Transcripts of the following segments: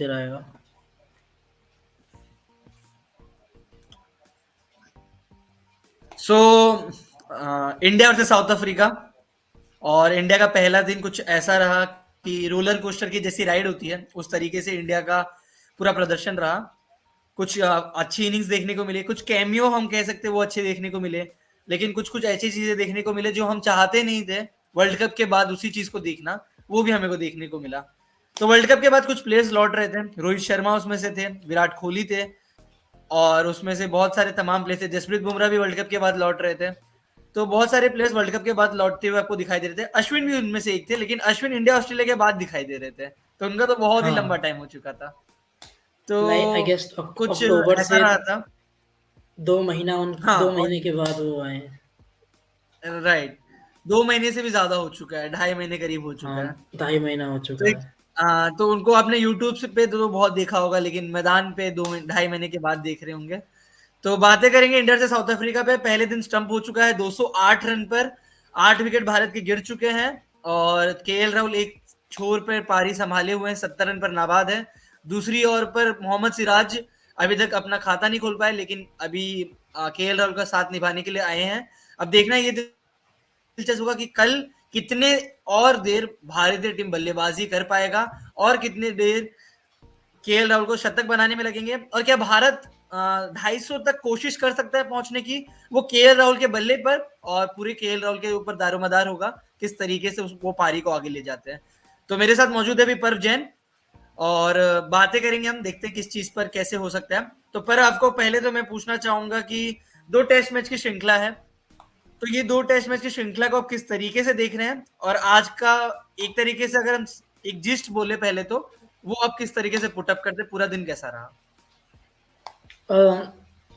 तेरा आएगा? So India versus south Africa, और इंडिया का पहला दिन कुछ ऐसा रहा कि रोलर कोस्टर की जैसी राइड होती है उस तरीके से इंडिया का पूरा प्रदर्शन रहा। कुछ अच्छी इनिंग्स देखने को मिले, कुछ कैमियो हम कह सकते हैं वो अच्छे देखने को मिले, लेकिन कुछ कुछ ऐसी चीजें देखने को मिले जो हम चाहते नहीं थे वर्ल्ड कप के बाद उसी चीज को देखना, वो भी हमें को देखने को मिला। तो वर्ल्ड कप के बाद कुछ प्लेयर्स लौट रहे थे, रोहित शर्मा उसमें से थे, विराट कोहली थे, और उसमें से बहुत सारे तमाम प्लेयर्स थे, जसप्रीत बुमराह भी वर्ल्ड कप के बाद लौट रहे थे। तो बहुत सारे प्लेयर्स वर्ल्ड कप के बाद लौटते हुए आपको दिखाई दे रहे थे, अश्विन भी उनमें से एक थे, लेकिन अश्विन इंडिया ऑस्ट्रेलिया के बाद दिखाई दे रहे थे, तो उनका तो बहुत ही लंबा हाँ, टाइम हो चुका था। तो आई गेस कुछ अक्टूबर ऐसा से रहा था। 2 महीना हाँ, 2 महीने के बाद वो आए हैं। राइट, 2 महीने से भी ज्यादा हो चुका है, 2.5 महीने करीब हो चुका हाँ, है। 2.5 महीना हो तो चुका एक है। तो उनको आपने यूट्यूब से पे तो बहुत देखा होगा, लेकिन मैदान पे 2 ढाई महीने के बाद देख रहे होंगे। तो बातें करेंगे इंडिया से साउथ अफ्रीका पे। पहले दिन स्टंप हो चुका है 208 रन पर, 8 विकेट भारत के गिर चुके हैं, और केएल राहुल एक छोर पर पारी संभाले हुए हैं, 70 रन पर नाबाद है। दूसरी ओर पर मोहम्मद सिराज अभी तक अपना खाता नहीं खोल पाए, लेकिन अभी केएल राहुल का साथ निभाने के लिए आए हैं। अब देखना ये दिलचस्प होगा कि कल कितने और देर भारतीय टीम बल्लेबाजी कर पाएगा, और कितने देर केएल राहुल को शतक बनाने में लगेंगे, और क्या भारत 250 तक कोशिश कर सकता है पहुंचने की, वो केएल राहुल के बल्ले पर और पूरे केएल राहुल के ऊपर दारोमदार होगा किस तरीके से वो पारी को आगे ले जाते हैं। तो मेरे साथ मौजूद है अभी पर्व जैन, और बातें करेंगे हम, देखते हैं किस चीज पर कैसे हो सकता है। तो पर आपको पहले तो मैं पूछना चाहूंगा कि 2 टेस्ट मैच की श्रृंखला है, तो ये 2 टेस्ट मैच की श्रृंखला को आप किस तरीके से देख रहे हैं, और आज का एक तरीके से अगर हम एक जिस्ट बोले पहले, तो वो आप किस तरीके से पुटअप करते, पूरा दिन कैसा रहा? अ,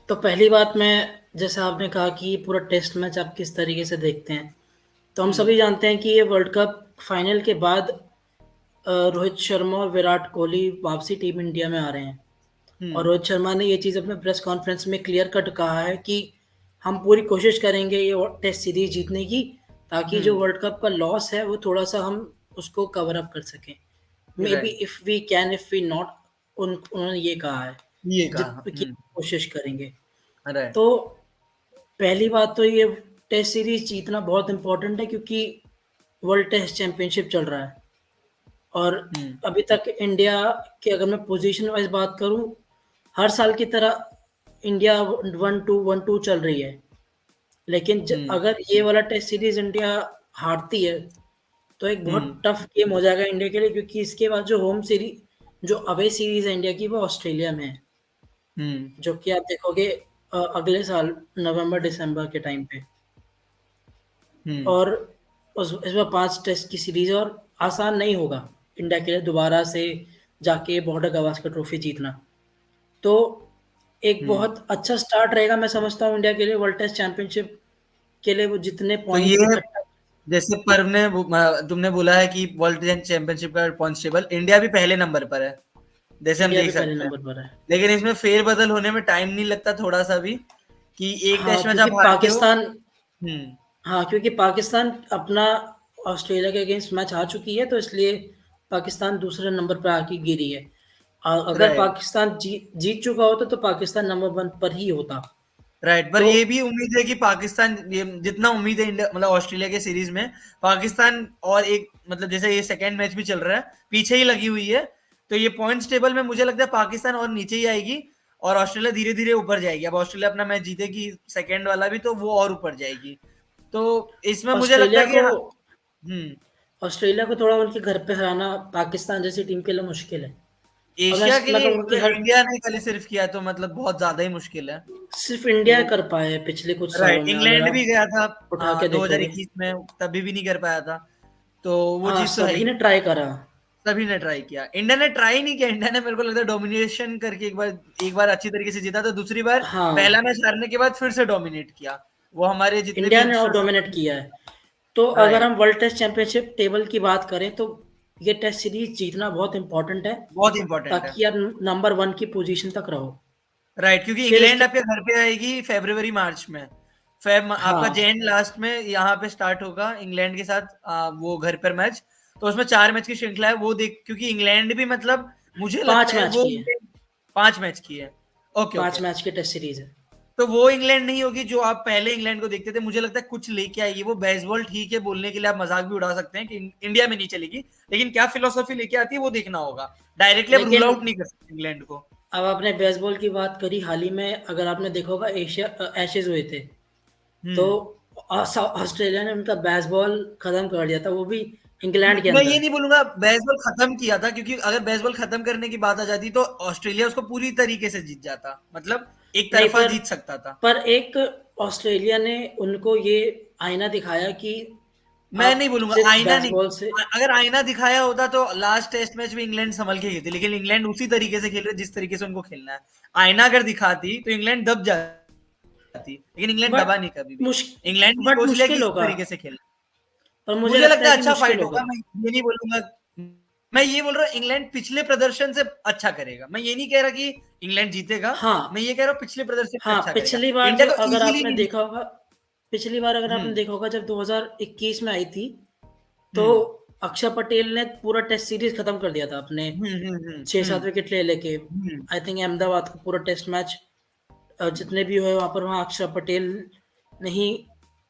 तो पहली बात, मैं जैसे आपने कहा कि पूरा टेस्ट मैच आप किस तरीके से देखते हैं, तो हम हम्म। सभी जानते हैं कि ये वर्ल्ड कप फाइनल के बाद रोहित शर्मा और विराट कोहली वापसी टीम इंडिया में आ रहे हैं। और हम्म। रोहित शर्मा ने ये चीज़ अपने प्रेस कॉन्फ्रेंस में क्लियर कट कहा है कि हम पूरी कोशिश करेंगे ये टेस्ट सीरीज जीतने की, ताकि जो हम्म। वर्ल्ड कप का लॉस है वो थोड़ा सा हम उसको कवर अप कर सकें। Maybe right. If we can, if we not, उन्होंने ये कहा है, ये जित कहा। की कोशिश करेंगे। राइट। तो पहली बात तो ये टेस्ट सीरीज जीतना बहुत इम्पोर्टेंट है, क्योंकि वर्ल्ड टेस्ट चैंपियनशिप चल रहा है। और हम्म। अभी तक इंडिया की अगर मैं पोजीशन वाइज बात करूं, हर साल की तरह इंडिया 1-2 चल रही है। लेकिन हम्म। अगर ये वाला टेस्ट सीरीज इंडिया हारती है, तो एक बहुत हम्म। टफ गेम हो जाएगा इंडिया के लिए, क्योंकि इसके बाद जो होम सीरीज, जो अवे सीरीज है इंडिया की, वो ऑस्ट्रेलिया में है, हम्म। जो कि आप देखोगे अगले साल नवंबर दिसंबर के टाइम पे। हम्म। और उस इसमें 5 टेस्ट की सीरीज, और आसान नहीं होगा इंडिया के लिए दोबारा से जाके बॉर्डर गवास्कर ट्रॉफी जीतना। तो एक हम्म। बहुत अच्छा स्टार्ट रहेगा, मैं समझता हूँ इंडिया के लिए वर्ल्ड टेस्ट चैंपियनशिप के लिए, वो जितने तो ये पॉइंट्स इकट्ठा। जैसे पर्व ने तुमने बोला है कि वर्ल्ड चैंपियनशिप का पॉइंट टेबल इंडिया भी पहले नंबर पर है, जैसे हम इंडिया देख भी पहले सकते हैं, नंबर पर है। लेकिन इसमें फेरबदल होने में टाइम नहीं लगता थोड़ा सा भी, कि एक हाँ, टेस्ट मैच क्योंकि आप हारते हो। पाकिस्तान हम्म। हाँ, क्योंकि पाकिस्तान अपना ऑस्ट्रेलिया के अगेंस्ट मैच हार चुकी है, तो इसलिए पाकिस्तान दूसरे नंबर पर आके गिरी है। अगर राइट। पाकिस्तान जीत चुका होता तो पाकिस्तान नंबर 1 पर ही होता। राइट, पर तो ये भी उम्मीद है कि पाकिस्तान, ये जितना उम्मीद है इंडिया मतलब ऑस्ट्रेलिया के सीरीज में, पाकिस्तान और एक मतलब जैसे ये सेकंड मैच भी चल रहा है, पीछे ही लगी हुई है, तो ये पॉइंट्स टेबल में मुझे लगता है पाकिस्तान और नीचे ही आएगी, और ऑस्ट्रेलिया धीरे धीरे ऊपर जाएगी। अब ऑस्ट्रेलिया अपना मैच जीतेगी सेकंड वाला भी, तो वो और ऊपर जाएगी। तो इसमें मुझे लगता ऑस्ट्रेलिया है कि को हम्म। ऑस्ट्रेलिया को थोड़ा उनके घर पे हराना पाकिस्तान जैसी टीम के लिए मुश्किल है। और एशिया के मैं लिए कहूँगा कि हर इंडिया ने कल सिर्फ किया तो मतलब बहुत ज्यादा ही मुश्किल है। सिर्फ इंडिया तो कर पाया है पिछले कुछ सालों राइट, में, अगर इंग्लैंड भी आप गया था उठा के देखोगे। 2021 में, तभी भी नहीं कर पाया था, तो वो हाँ, चीज तो है सभी ही। ने ट्राई करा। सभी ने ट्राई किया, इंडिया ने ट्राई नहीं किया। इंडिया ने मेरे को लगता है डोमिनेशन करके एक बार अच्छी तरीके से जीता था, दूसरी बार पहला हाँ, मैच हारने के बाद फिर से डोमिनेट किया। वो हमारे जितने इंडिया भी ने और डोमिनेट किया है। तो अगर राइट, हम वर्ल्ड टेस्ट चैंपियनशिप टेबल की बात करें, तो ये टेस्ट सीरीज जीतना बहुत इंपॉर्टेंट है, बहुत इंपॉर्टेंट है। ताकि आप नंबर 1 की पोजीशन तक रहो। राइट, क्योंकि फिर इंग्लैंड इसके आपके घर पे आएगी फरवरी मार्च में। आपका हाँ, जैन लास्ट में यहाँ पे स्टार्ट होगा इंग्लैंड के साथ वो घर पर मैच। तो उसमें 4 मैच की श्रृंखला है, वो देख, क्योंकि इंग्लैंड भी मतलब मुझे 5 लगता है मैच वो की है, 5 मैच की है। ओके 5 ओके, मैच की टेस्ट सीरीज है। तो वो इंग्लैंड नहीं होगी जो आप पहले इंग्लैंड को देखते थे। मुझे लगता है कुछ लेके आएगी वो। बेसबॉल ठीक है, बोलने के लिए आप मजाक भी उड़ा सकते हैं कि इंडिया में नहीं चलेगी, लेकिन क्या फिलोसॉफी लेके आती है वो देखना होगा। डायरेक्टली आप रूल लेकिन आउट नहीं कर सकते इंग्लैंड को। अब आपने बेसबॉल की बात करी, हाल ही में अगर आपने देखा होगा एशिया एशेज हुए थे, तो हम्म। ऑस्ट्रेलिया ने उनका बेसबॉल खत्म कर दिया था, वो भी इंग्लैंड के मैं ये अंदर। नहीं बोलूंगा बेसबॉल खत्म किया था, क्योंकि अगर बेसबॉल खत्म करने की बात आ जाती तो ऑस्ट्रेलिया उसको पूरी तरीके से जीत जाता, मतलब एक नहीं, तरफा जीत सकता था। पर एक ऑस्ट्रेलिया ने उनको ये आईना दिखाया कि मैं आप नहीं बोलूंगा सिर्फ आईना नहीं। बेसबॉल से। अगर आईना दिखाया होता तो लास्ट टेस्ट मैच में इंग्लैंड संभल के गई थी, लेकिन इंग्लैंड उसी तरीके से खेल रहे जिस तरीके से उनको खेलना है। आईना अगर दिखाती तो इंग्लैंड दब जाती, लेकिन इंग्लैंड बट दबा नहीं कभी भी। मुश्किल इंग्लैंड ने बट सोच लिया कि मुश्किल इस होगा, तरीके से खेलना। पर मुझे मुझे लगता लगता है है कि अच्छा मुश्किल फाइट होगा। होगा। मैं ये नहीं बोलूंगा, मैं ये बोल रहा हूँ इंग्लैंड पिछले प्रदर्शन से अच्छा करेगा। मैं ये नहीं कह रहा कि इंग्लैंड जीतेगा, मैं हाँ, ये कह रहा हूँ पिछले प्रदर्शन से हाँ, अच्छा करेगा। पिछली बार इंडिया जो को अगर इजीली आपने नहीं देखा होगा, पिछली बार अगर आपने हम्म देखा होगा जब 2021 में आई थी, तो हम्म अक्षर पटेल ने पूरा टेस्ट सीरीज खत्म कर दिया था अपने हम्म हम्म हम्म 6-7 हम्म विकेट ले लेके। हम्म आई थिंक अहमदाबाद को पूरा टेस्ट मैच, जितने भी हुए वहाँ पर, वहाँ अक्षर पटेल ने ही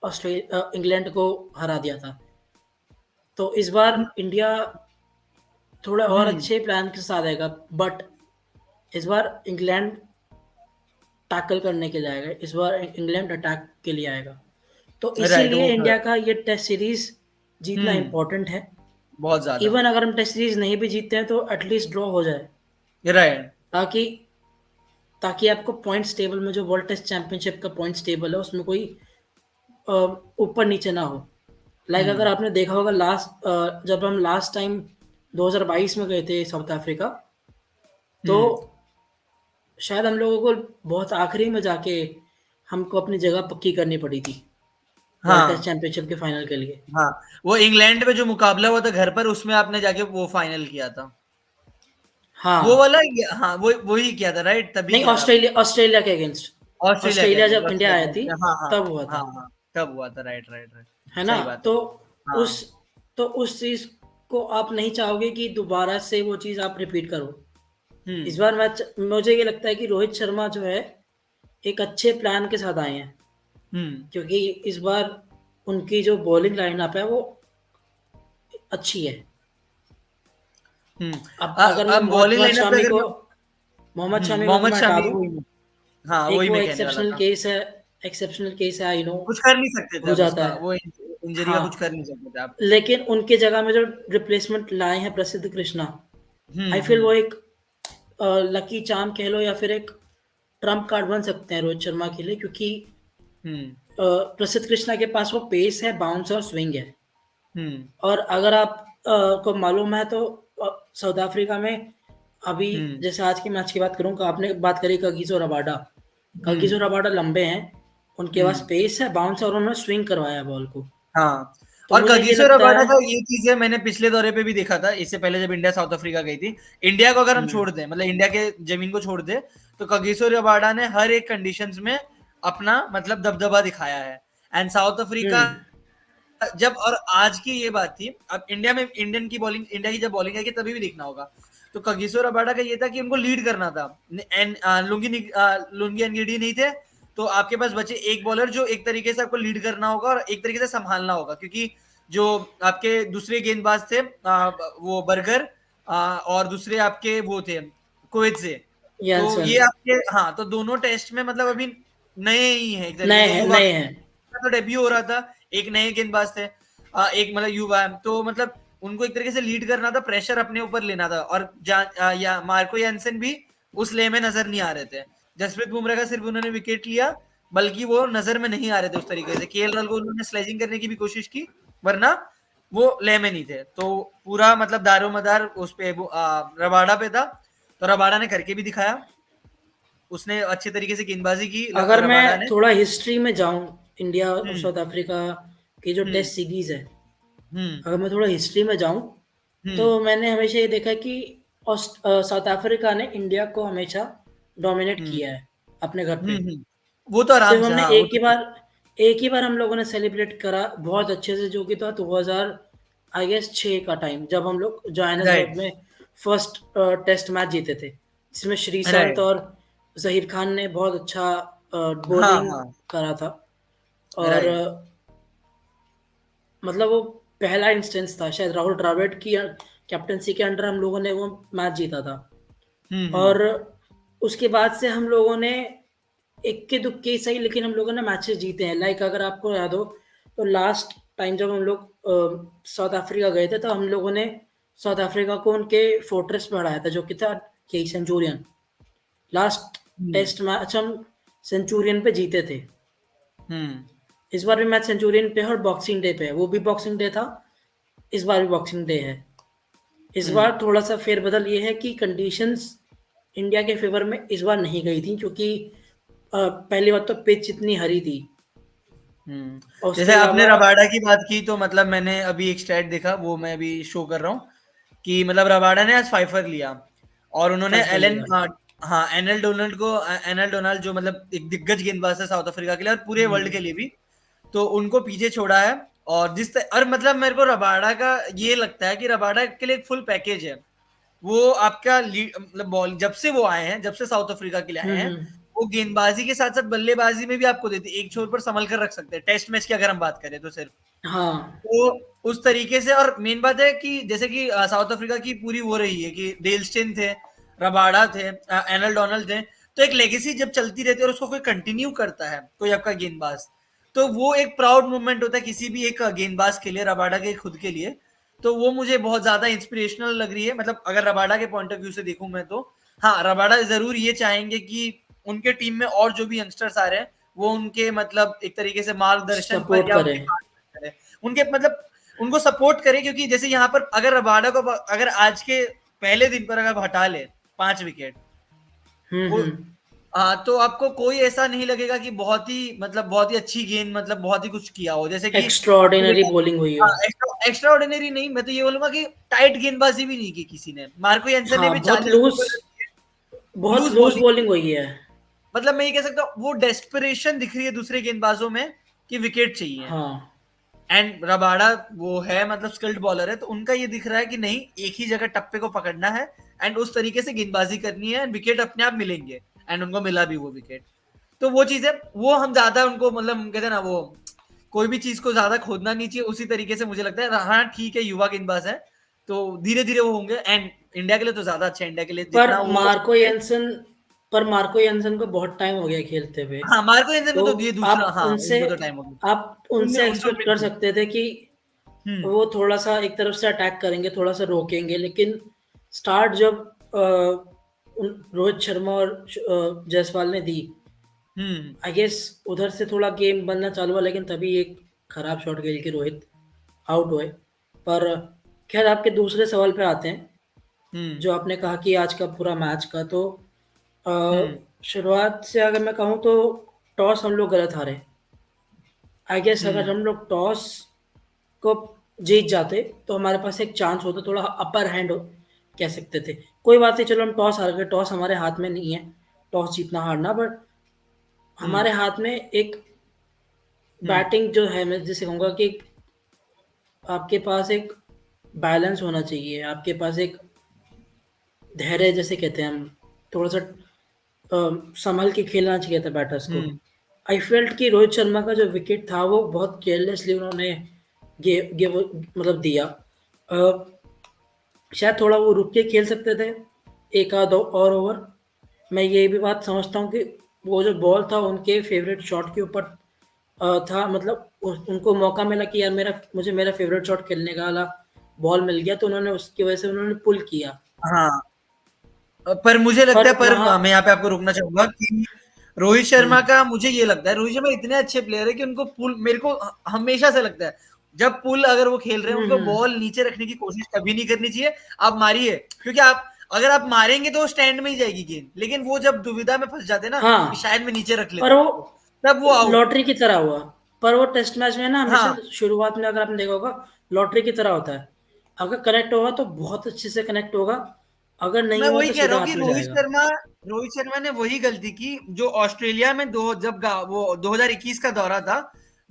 इंग्लैंड को हरा दिया था। तो इस बार इंडिया थोड़ा और हम्म अच्छे प्लान के साथ आएगा, बट इस बार इंग्लैंड टैकल करने के लिए आएगा, इस बार इंग्लैंड अटैक के लिए आएगा। तो राइट, इसीलिए वो तो है। इंडिया का ये टेस्ट सीरीज जीतना हम्म इम्पोर्टेंट है। बहुत ज्यादा। इवन अगर हम टेस्ट सीरीज नहीं भी जीतते हैं तो एटलीस्ट ड्रॉ हो जाए, राइट। ताकि ताकि आपको पॉइंट्स टेबल में, जो वर्ल्ड टेस्ट चैंपियनशिप का पॉइंट्स टेबल है, उसमें कोई ऊपर नीचे ना हो। लाइक अगर हम्म आपने देखा होगा जब हम लास्ट टाइम 2022 में गए थे साउथ अफ्रीका, तो हम्म शायद हम लोगों को बहुत आखिरी में जाके हमको अपनी जगह पक्की करनी पड़ी थी वर्ल्ड टेस्ट हाँ चैंपियनशिप के फाइनल के लिए। हाँ, वो इंग्लैंड में जो मुकाबला हुआ था घर पर, उसमें आपने जाके वो फाइनल किया था। वो हाँ, वाला हाँ, वो वही किया था राइट, तभी नहीं, किया था आपने। ऑस्ट्रेलिया ऑस्ट्रेलिया के अगेंस्ट। ऑस्ट्रेलिया के ऑस्ट्रेलिया अगेंस्ट, जब इंडिया ऑस्ट्रेलिया आई के थी अगेंस्ट, हाँ हाँ तब हुआ हाँ था, हाँ, तब हुआ था। राइट राइट राइट, है ना? सही बात है। तो हाँ। उस तो उस चीज को आप नहीं चाहोगे कि दोबारा से वो चीज आप रिपीट करो। इस हम्म बार मुझे ये लगता है कि रोहित शर्मा जो है एक अच्छे प्लान के साथ आए हैं, हम्म क्योंकि इस बार उनकी जो बॉलिंग लाइनअप है वो अच्छी है। हम्म अब अगर मैं बॉलिंग लाइनअप पे अगर मैं को मोहम्मद मैं हटा शमी दूं, वही, हाँ एक वही वो मैं कहने वाला था। एक्सेप्शनल केस है, आई नो, कुछ कर नहीं सकते थे हो अब जाता उसका, है। वो इंजरी का हाँ, कुछ कर नहीं सकते थे आप। लेकिन उनके जगह में जो रिप्लेसमेंट लाए हैं प्रसिद्ध कृष्णा, आई फील वो हम्म। एक लकी चार्म कह लो या फिर एक ट्रम्प कार्ड बन सकते हैं रोहित शर्मा के लिए, क्योंकि हम्म प्रसिद्ध कृष्णा के पास वो पेस है, बाउंस और स्विंग है। हम्म और अगर आप को मालूम है तो साउथ अफ्रीका में अभी, हम्म जैसे आज के मैच की बात करूँ, आपने बात करी कगिसो रबाडा, हम्म लंबे हैं, उनके पास हम्म पेस है, बाउंस, और उन्होंने स्विंग करवाया बॉल को। हाँ। तो और मुझे ये कगिसो लगता रबाडा है। का ये चीज है, मैंने पिछले दौरे पे भी देखा था, इससे पहले जब इंडिया साउथ अफ्रीका गई थी। इंडिया को अगर हम हम्म छोड़ दें, मतलब इंडिया के जमीन को छोड़ दें, तो कगिसो रबाडा ने हर एक कंडीशंस में अपना मतलब दबदबा दिखाया है। एंड साउथ अफ्रीका हम्म जब, और आज की ये बात थी, अब इंडिया में इंडिया की जब बॉलिंग आएगी तभी भी देखना होगा। तो कगिसो रबाडा का ये था कि उनको लीड करना था। लुंगी एनगिडी नहीं थे, तो आपके पास बचे एक बॉलर जो एक तरीके से आपको लीड करना होगा और एक तरीके से संभालना होगा, क्योंकि जो आपके दूसरे गेंदबाज थे, वो बर्गर, और दूसरे आपके वो थे कुवैत से। तो यानसन ये आपके, हाँ, तो दोनों टेस्ट में मतलब अभी नए ही हैं एक तरीके नए से, हैं, युवा। नए हैं। तो डेब्यू हो रहा था, एक नए गेंदबाज थे, एक मतलब युवा है, तो मतलब उनको एक तरीके से लीड करना था, प्रेशर अपने ऊपर लेना था। और या मार्को यानसन भी उस ले में नजर नहीं आ रहे थे। जसप्रीत बुमराह का सिर्फ उन्होंने विकेट लिया, बल्कि वो नजर में नहीं आ रहे थे उस तरीके से। केएल राहुल को उन्होंने स्लेजिंग करने की भी कोशिश की, वरना वो ले में नहीं थे। तो पूरा मतलब दारोमदार उस पे रबाडा पे था। तो रबाडा ने करके भी दिखाया, उसने अच्छे तरीके से गेंदबाजी की अगर रबाडा मैं ने। थोड़ा हिस्ट्री में जाऊं, इंडिया और हम्म साउथ अफ्रीका की जो हम्म टेस्ट सीरीज है, हम्म अगर मैं थोड़ा हिस्ट्री में जाऊं, तो हम्म मैंने हमेशा ये देखा कि साउथ अफ्रीका ने इंडिया को हमेशा डोमिनेट हम्म किया है अपने घर पे। हम्म। वो तो आराम सिर्फ से, हमने हाँ वो तो। एक ही बार हम लोगों ने सेलिब्रेट करा बहुत अच्छे से, जो कि था 2000 आई गेस 6 का टाइम, जब हम लोग राइट। जोहान्सबर्ग में फर्स्ट टेस्ट मैच जीते थे, जिसमें श्रीसंत राइट। और जहीर खान ने बहुत अच्छा हाँ, बॉलिंग हाँ। करा था। और राइट। मतलब वो पहला इंस्टेंस था शायद राहुल द्रविड़ की कैप्टनसी के अंडर हम लोगों ने वो मैच जीता था। हुँ। और उसके बाद से हम लोगों ने इक्के दुक्के सही, लेकिन हम लोगों ने मैचेस जीते हैं। लाइक अगर आपको याद हो तो लास्ट टाइम जब हम लोग साउथ अफ्रीका गए थे, तो हम लोगों ने साउथ अफ्रीका को उनके फोर्ट्रेस पे हराया था, जो कि था के सेंचुरियन। लास्ट हुँ, टेस्ट मैच हम सेंचुरियन पे जीते थे। हुँ, इस बार भी मैच सेंचुरियन पे है और बॉक्सिंग डे पे है। वो भी बॉक्सिंग डे था, इस बार भी बॉक्सिंग डे है। इस हुँ, बार थोड़ा सा फेरबदल ये है कि कंडीशंस इंडिया के फेवर में इस बार नहीं गई थी, क्योंकि पहली बात तो पिच इतनी हरी थी, हुँ। और जैसे उसके आपने अलावा रबाडा की बात की तो मतलब मैंने अभी एक स्टैट देखा, वो मैं अभी शो कर रहा हूँ कि मतलब रबाडा ने आज फाइफर लिया और उन्होंने फाइफर लिया। हाँ, एनएल डोनाल्ड जो मतलब एक दिग्गज गेंदबाज है साउथ अफ्रीका के लिए और पूरे वर्ल्ड के लिए भी, तो उनको पीछे छोड़ा है। और और मतलब मेरे को रबाडा का ये लगता है कि रबाडा के लिए एक फुल पैकेज है। वो आपका मतलब बॉल जब से वो आए हैं, जब से साउथ अफ्रीका के लिए आए हैं, हम्म। वो गेंदबाजी के साथ साथ बल्लेबाजी में भी आपको देते, एक छोर पर संभल कर रख सकते हैं टेस्ट मैच की अगर हम बात करें तो सिर्फ। हाँ। तो उस तरीके से, और मेन बात है कि जैसे कि साउथ अफ्रीका की पूरी वो रही है कि डेल स्टेन थे, रबाडा थे, एनल डोनाल्ड थे, तो एक लेगेसी जब चलती रहती है और उसको कोई कंटिन्यू करता है कोई आपका गेंदबाज, तो वो एक प्राउड मूवमेंट होता है किसी भी एक गेंदबाज के लिए, रबाडा के खुद के लिए। तो वो मुझे बहुत ज्यादा इंस्पिरेशनल लग रही है, मतलब अगर रबाडा के पॉइंट ऑफ व्यू से देखूं मैं तो हाँ, रबाडा जरूर ये चाहेंगे कि उनके टीम में और जो भी यंगस्टर्स आ रहे हैं वो उनके मतलब एक तरीके से मार्गदर्शन पर सपोर्ट या करें। उनके करें, उनके मतलब उनको सपोर्ट करे, क्योंकि जैसे यहाँ पर अगर रबाडा को अगर आज के पहले दिन पर अगर हटा ले 5 विकेट, वो हम्म। हाँ, तो आपको कोई ऐसा नहीं लगेगा कि बहुत ही मतलब बहुत ही अच्छी गेंद, मतलब बहुत ही कुछ किया हो, जैसे कि एक्स्ट्रा आपने ऑर्डिनरी देखा। बॉलिंग हुई हाँ, हो। एक्स्ट्रा ऑर्डिनरी नहीं, मैं तो ये बोलूंगा कि टाइट गेंदबाजी भी नहीं की किसी ने, मार्को येंसन ने हाँ, भी बहुत 40 के लूज, ऊपर बहुत लूज लूज बॉलिंग। बॉलिंग हुई है। मतलब मैं ये कह सकता हूँ वो डेस्परेशन दिख रही है दूसरे गेंदबाजों में कि विकेट चाहिए। हाँ। एंड रबाडा वो है मतलब स्किल्ड बॉलर है, तो उनका ये दिख रहा है कि नहीं, एक ही जगह टप्पे को पकड़ना है एंड उस तरीके से गेंदबाजी करनी है एंड विकेट अपने आप मिलेंगे। एंड उनको मिला भी वो विकेट। तो वो चीज है, वो हम ज्यादा उनको मतलब हम कहते हैं ना, वो कोई भी चीज को ज्यादा खोदना नहीं चाहिए, उसी तरीके से मुझे लगता है। हाँ ठीक है, युवा गेंदबाज है तो धीरे धीरे वो होंगे, एंड इंडिया के लिए तो ज्यादा अच्छा है, इंडिया के लिए पर जितना वो मार्को येंसन पर मार्को येंसन को बहुत टाइम हो गया खेलते हुए। हाँ, मार्को एंजन को तो तो ये दूसरा, आप हाँ, उनसे उनको तो टाइम हो गया। आप उनमें उनसे उनकी एक्सपेक्ट उम्मीद कर थी। सकते थे कि हम्म। वो थोड़ा-सा एक तरफ से अटैक करेंगे, थोड़ा-सा रोकेंगे, लेकिन स्टार्ट जब रोहित शर्मा और जायसवाल ने दी, हम्म। आई गेस उधर से थोड़ा गेम बनना चालू हुआ, लेकिन तभी एक खराब शॉट खेल के रोहित आउट हुए। पर खैर, आपके दूसरे सवाल पे आते हैं, हम्म। जो आपने कहा कि आज का पूरा मैच का। तो हम्म। शुरुआत से अगर मैं कहूँ तो टॉस हम लोग गलत हारे। आई गेस अगर हम्म। हम लोग टॉस को जीत जाते तो हमारे पास एक चांस होता, थोड़ा अपर हैंड कह सकते थे। कोई बात नहीं, चलो हम टॉस हार गए, टॉस हमारे हाथ में नहीं है, टॉस जीतना हारना। बट हम्म। हमारे हाथ में एक हम्म। बैटिंग जो है, मैं जिसे कहूँगा कि आपके पास एक बैलेंस होना चाहिए, आपके पास एक धैर्य जिसे कहते हैं हम, थोड़ा सा संभल के खेलना चाहिए था बैटर्स को। हम्म। आई फेल्ट कि रोहित शर्मा का जो विकेट था वो बहुत केयरलेसली उन्होंने मतलब दिया। अ, शायद थोड़ा वो रुक के खेल सकते थे, एक आध और ओवर। मैं ये भी बात समझता हूँ कि वो जो बॉल था उनके फेवरेट शॉट के ऊपर था, मतलब उनको मौका मिला कि यार मुझे मेरा फेवरेट शॉट खेलने का वाला बॉल मिल गया, तो उन्होंने उसकी वजह से उन्होंने पुल किया। हाँ, पर मुझे लगता पर है, पर वहाँ मैं यहाँ पे आपको रोकना चाहूंगा कि रोहित शर्मा हम्म। का मुझे ये लगता है, रोहित शर्मा इतने अच्छे प्लेयर है कि उनको पुल, मेरे को हमेशा से लगता है जब पुल अगर वो खेल रहे हैं उनको हम्म। बॉल नीचे रखने की कोशिश कभी नहीं करनी चाहिए। आप मारिए, क्योंकि आप अगर आप मारेंगे तो स्टैंड में ही जाएगी गेंद, लेकिन वो जब दुविधा में फंस जाते हैं ना कि हाँ, शायद मैं नीचे रख पर लेता हूँ वो तब वो आउट। लॉटरी की तरह हुआ। पर वो टेस्ट मैच में ना हमेशा हाँ, शुरुआत में अगर आपने देखा होगा, लॉटरी की तरह होता है। अगर कनेक्ट होगा तो बहुत अच्छे से कनेक्ट होगा, अगर नहीं मैं हुआ वही तो कह रहा सीधा हूँ कि हाथ में जाएगा। रोहित शर्मा ने वही गलती की जो ऑस्ट्रेलिया में वो 2021 का दौरा था,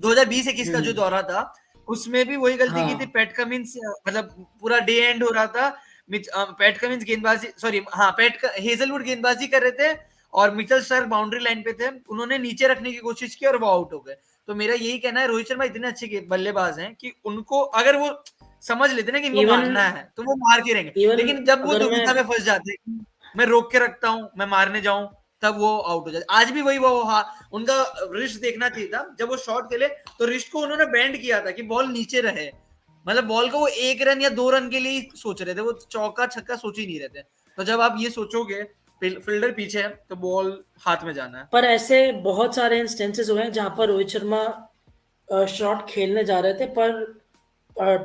2020-21 का जो हम्म। दौरा था, उसमें भी वही गलती की थी। हाँ। पैट कमिंस मतलब पूरा डे एंड हो रहा था, पैट कमिंस गेंदबाजी, सॉरी हाँ, हेजलवुड गेंदबाजी कर रहे थे और मिचेल स्टार्क बाउंड्री लाइन पे थे, उन्होंने नीचे रखने की कोशिश की और वो आउट हो गए। तो मेरा यही कहना है, रोहित शर्मा इतने अच्छे बल्लेबाज हैं कि उनको अगर वो समझ लेते ना कि इनको इवन मारना है तो वो मार के रहेंगे, इवन लेकिन जब वो अगर मैं दुविधा में फंस जाते हैं, मैं रोक के रखता हूँ, मैं मारने जाऊं, तब वो आउट हो जाते। आज भी वही वो हाँ, उनका रिस्ट देखना चाहिए था, जब वो शॉट खेले तो रिस्ट को उन्होंने बैंड किया था कि बॉल नीचे रहे, मतलब बॉल को वो 1 रन या 2 रन के लिए सोच रहे थे, वो चौका छक्का सोच ही नहीं रहे थे। तो जब आप ये सोचोगे फील्डर पीछे है तो बॉल हाथ में जाना है। पर ऐसे बहुत सारे इंस्टेंसेस हुए हैं जहां पर रोहित शर्मा शॉट खेलने जा रहे थे पर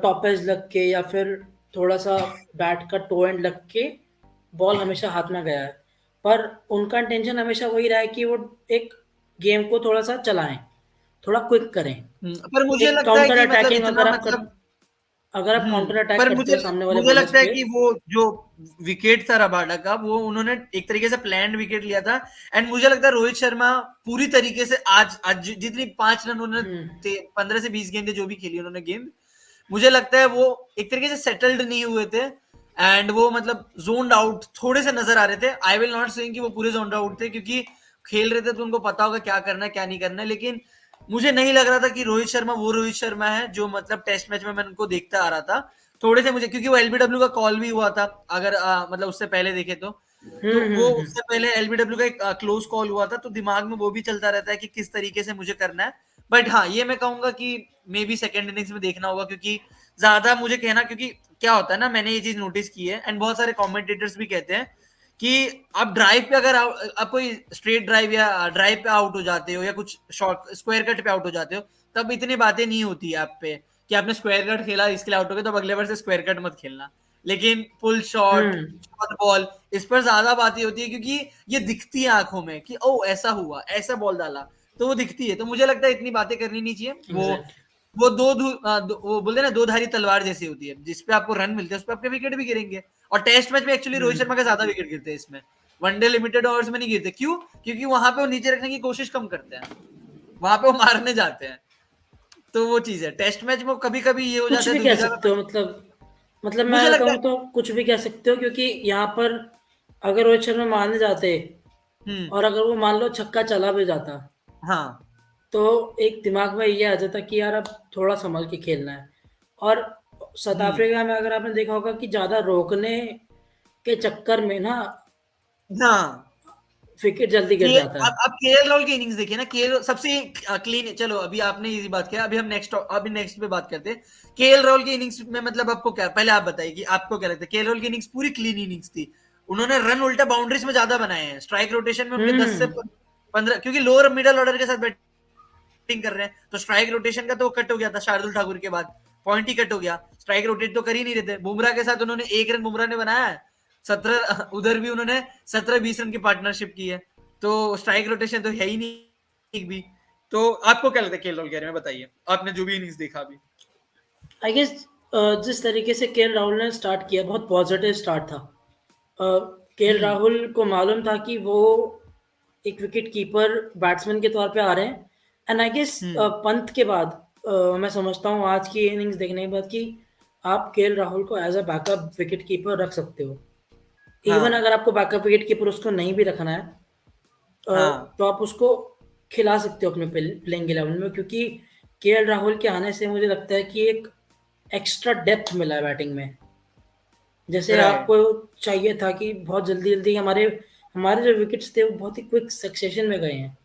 टॉप एज लग के या फिर थोड़ा सा बैट का टो एंड लग के बॉल हमेशा हाथ में गया है। पर उनका इंटेंशन हमेशा वही रहा है कि वो एक गेम को थोड़ा सा चलाएं, थोड़ा क्विक करें। पर मुझे एक लगता है काउंटर कि मतलब अटैकिंग इतना मतलब अगर आप काउंटर अटैक पर करते मुझे हो सामने वाले मुझे बॉलर्स लगता है पे। कि वो जो विकेट था रबाडा का, वो उन्होंने एक तरीके से प्लान्ड विकेट लिया था। एंड मुझे लगता है रोहित शर्मा पूरी तरीके से आज जितनी 5 रन उन्होंने 15 से 20 गेंदें जो भी खेली उन्होंने गेंद, मुझे लगता है वो एक तरीके से सेटल्ड नहीं हुए थे। एंड वो मतलब जोन्ड आउट थोड़े से नजर आ रहे थे। आई विल नॉट सेइंग कि वो पूरे जोन्ड आउट थे, क्योंकि खेल रहे थे तो उनको पता होगा क्या करना है क्या नहीं करना है, लेकिन मुझे नहीं लग रहा था कि रोहित शर्मा वो रोहित शर्मा है जो मतलब टेस्ट मैच में मैं उनको देखता आ रहा था। थोड़े से मुझे, क्योंकि वो एलबीडब्ल्यू का कॉल भी हुआ था, अगर मतलब उससे पहले देखे तो वो उससे पहले एलबीडब्ल्यू का एक क्लोज कॉल हुआ था, तो दिमाग में वो भी चलता रहता है कि किस तरीके से मुझे करना है। बट हाँ, ये मैं कहूंगा कि मे बी सेकेंड इनिंग्स में देखना होगा, क्योंकि ज्यादा मुझे कहना, क्योंकि क्या होता है ना, मैंने ये चीज नोटिस की है एंड बहुत सारे कमेंटेटर्स भी कहते हैं कि आप ड्राइव पे अगर आप कोई स्ट्रेट ड्राइव या ड्राइव पे आउट हो जाते हो या कुछ शॉर्ट स्क्वायर कट पे आउट हो जाते हो, तब इतनी बातें नहीं होती है आप पे कि आपने स्क्वायर कट खेला इसके लिए आउट हो गए, तो अगले बार से स्क्वायर कट मत खेलना। लेकिन पुल शॉट, शॉर्ट बॉल, इस पर ज्यादा बातें होती है, क्योंकि ये दिखती है आंखों में कि ओ ऐसा हुआ, ऐसा बॉल डाला, तो वो दिखती है। तो मुझे लगता है इतनी बातें करनी नहीं चाहिए। वो वो बोलते हैं ना, दो धारी तलवार जैसी होती है, जिसपे आपको रन मिलते हैं उस पर आपके विकेट भी गिरेंगे। और टेस्ट मैच में एक्चुअली रोहित शर्मा के ज्यादा विकेट गिरते हैं इसमें, वनडे लिमिटेड ओवर्स में नहीं गिरते। क्यों? क्योंकि वहां पे वो नीचे रखने की कोशिश कम करते हैं, वहां पे वो मारने जाते हैं। तो वो चीज है, टेस्ट मैच में कभी कभी ये हो कुछ जाता है भी कह दुविधा में सकते हो, मतलब मुझे मैं लगता है। कहूँ तो कुछ भी कह सकते हो, क्योंकि यहाँ पर अगर रोहित शर्मा मारने जाते हम्म। और अगर वो मान लो छक्का चला भी जाता हाँ। तो एक दिमाग में ये आ जाता कि यार अब थोड़ा संभल के खेलना है। और साउथ हम्म। अफ्रीका में अगर आपने देखा होगा कि ज्यादा रोकने के चक्कर में ना हाँ। विकेट जल्दी गिर जाता है। आप केएल राहुल की इनिंग्स देखिए ना, केएल सबसे क्लीन। चलो अभी आपने इजी बात किया, अभी हम नेक्स्ट पे बात करते हैं। केएल राहुल की इनिंग्स में मतलब आपको क्या, पहले आप बताइए कि आपको क्या लगता है। केएल राहुल की इनिंग्स पूरी क्लीन इनिंग्स थी, उन्होंने रन उल्टा बाउंड्रीज में ज्यादा बनाए हैं, स्ट्राइक रोटेशन में उनके 10 से हम्म 15, क्योंकि लोअर मिडल ऑर्डर के साथ बैटिंग कर रहे हैं, तो स्ट्राइक रोटेशन का तो कट हो गया था शार्दुल ठाकुर के बाद, पॉइंट ही कट हो गया, स्ट्राइक रोटेट तो कर ही नहीं रहे थे। बुमराह के साथ उन्होंने 1 रन बुमराह ने बनाया है, 17 उधर भी उन्होंने 17-20 रन की पार्टनरशिप की है, तो स्ट्राइक रोटेशन तो है ही नहीं एक भी। तो आपको क्या लगता है केएल राहुल के बारे में, बताइए आपने जो भी इनिंग्स देखा अभी। आई गेस जिस तरीके से केएल राहुल ने स्टार्ट किया बहुत पॉजिटिव स्टार्ट था। केएल हम्म। राहुल को मालूम था कि वो एक विकेट कीपर बैट्समैन के तौर पे आ रहे हैं। एंड आई गेस हम्म। पंत के बाद मैं समझता हूँ आज की इनिंग्स देखने के बाद कि आप केएल राहुल को as a backup wicket keeper रख सकते हो। इवन हाँ। अगर आपको बैकअप विकेट कीपर उसको नहीं भी रखना है हाँ। तो आप उसको खिला सकते हो अपने प्लेइंग 11 में, क्योंकि केएल राहुल के आने से मुझे लगता है कि एक एक्स्ट्रा डेप्थ मिला है बैटिंग में। जैसे राइट। आपको चाहिए था कि बहुत जल्दी जल्दी हमारे हमारे जो विकेट्स थे वो बहुत ही क्विक सक्सेशन में गए हैं।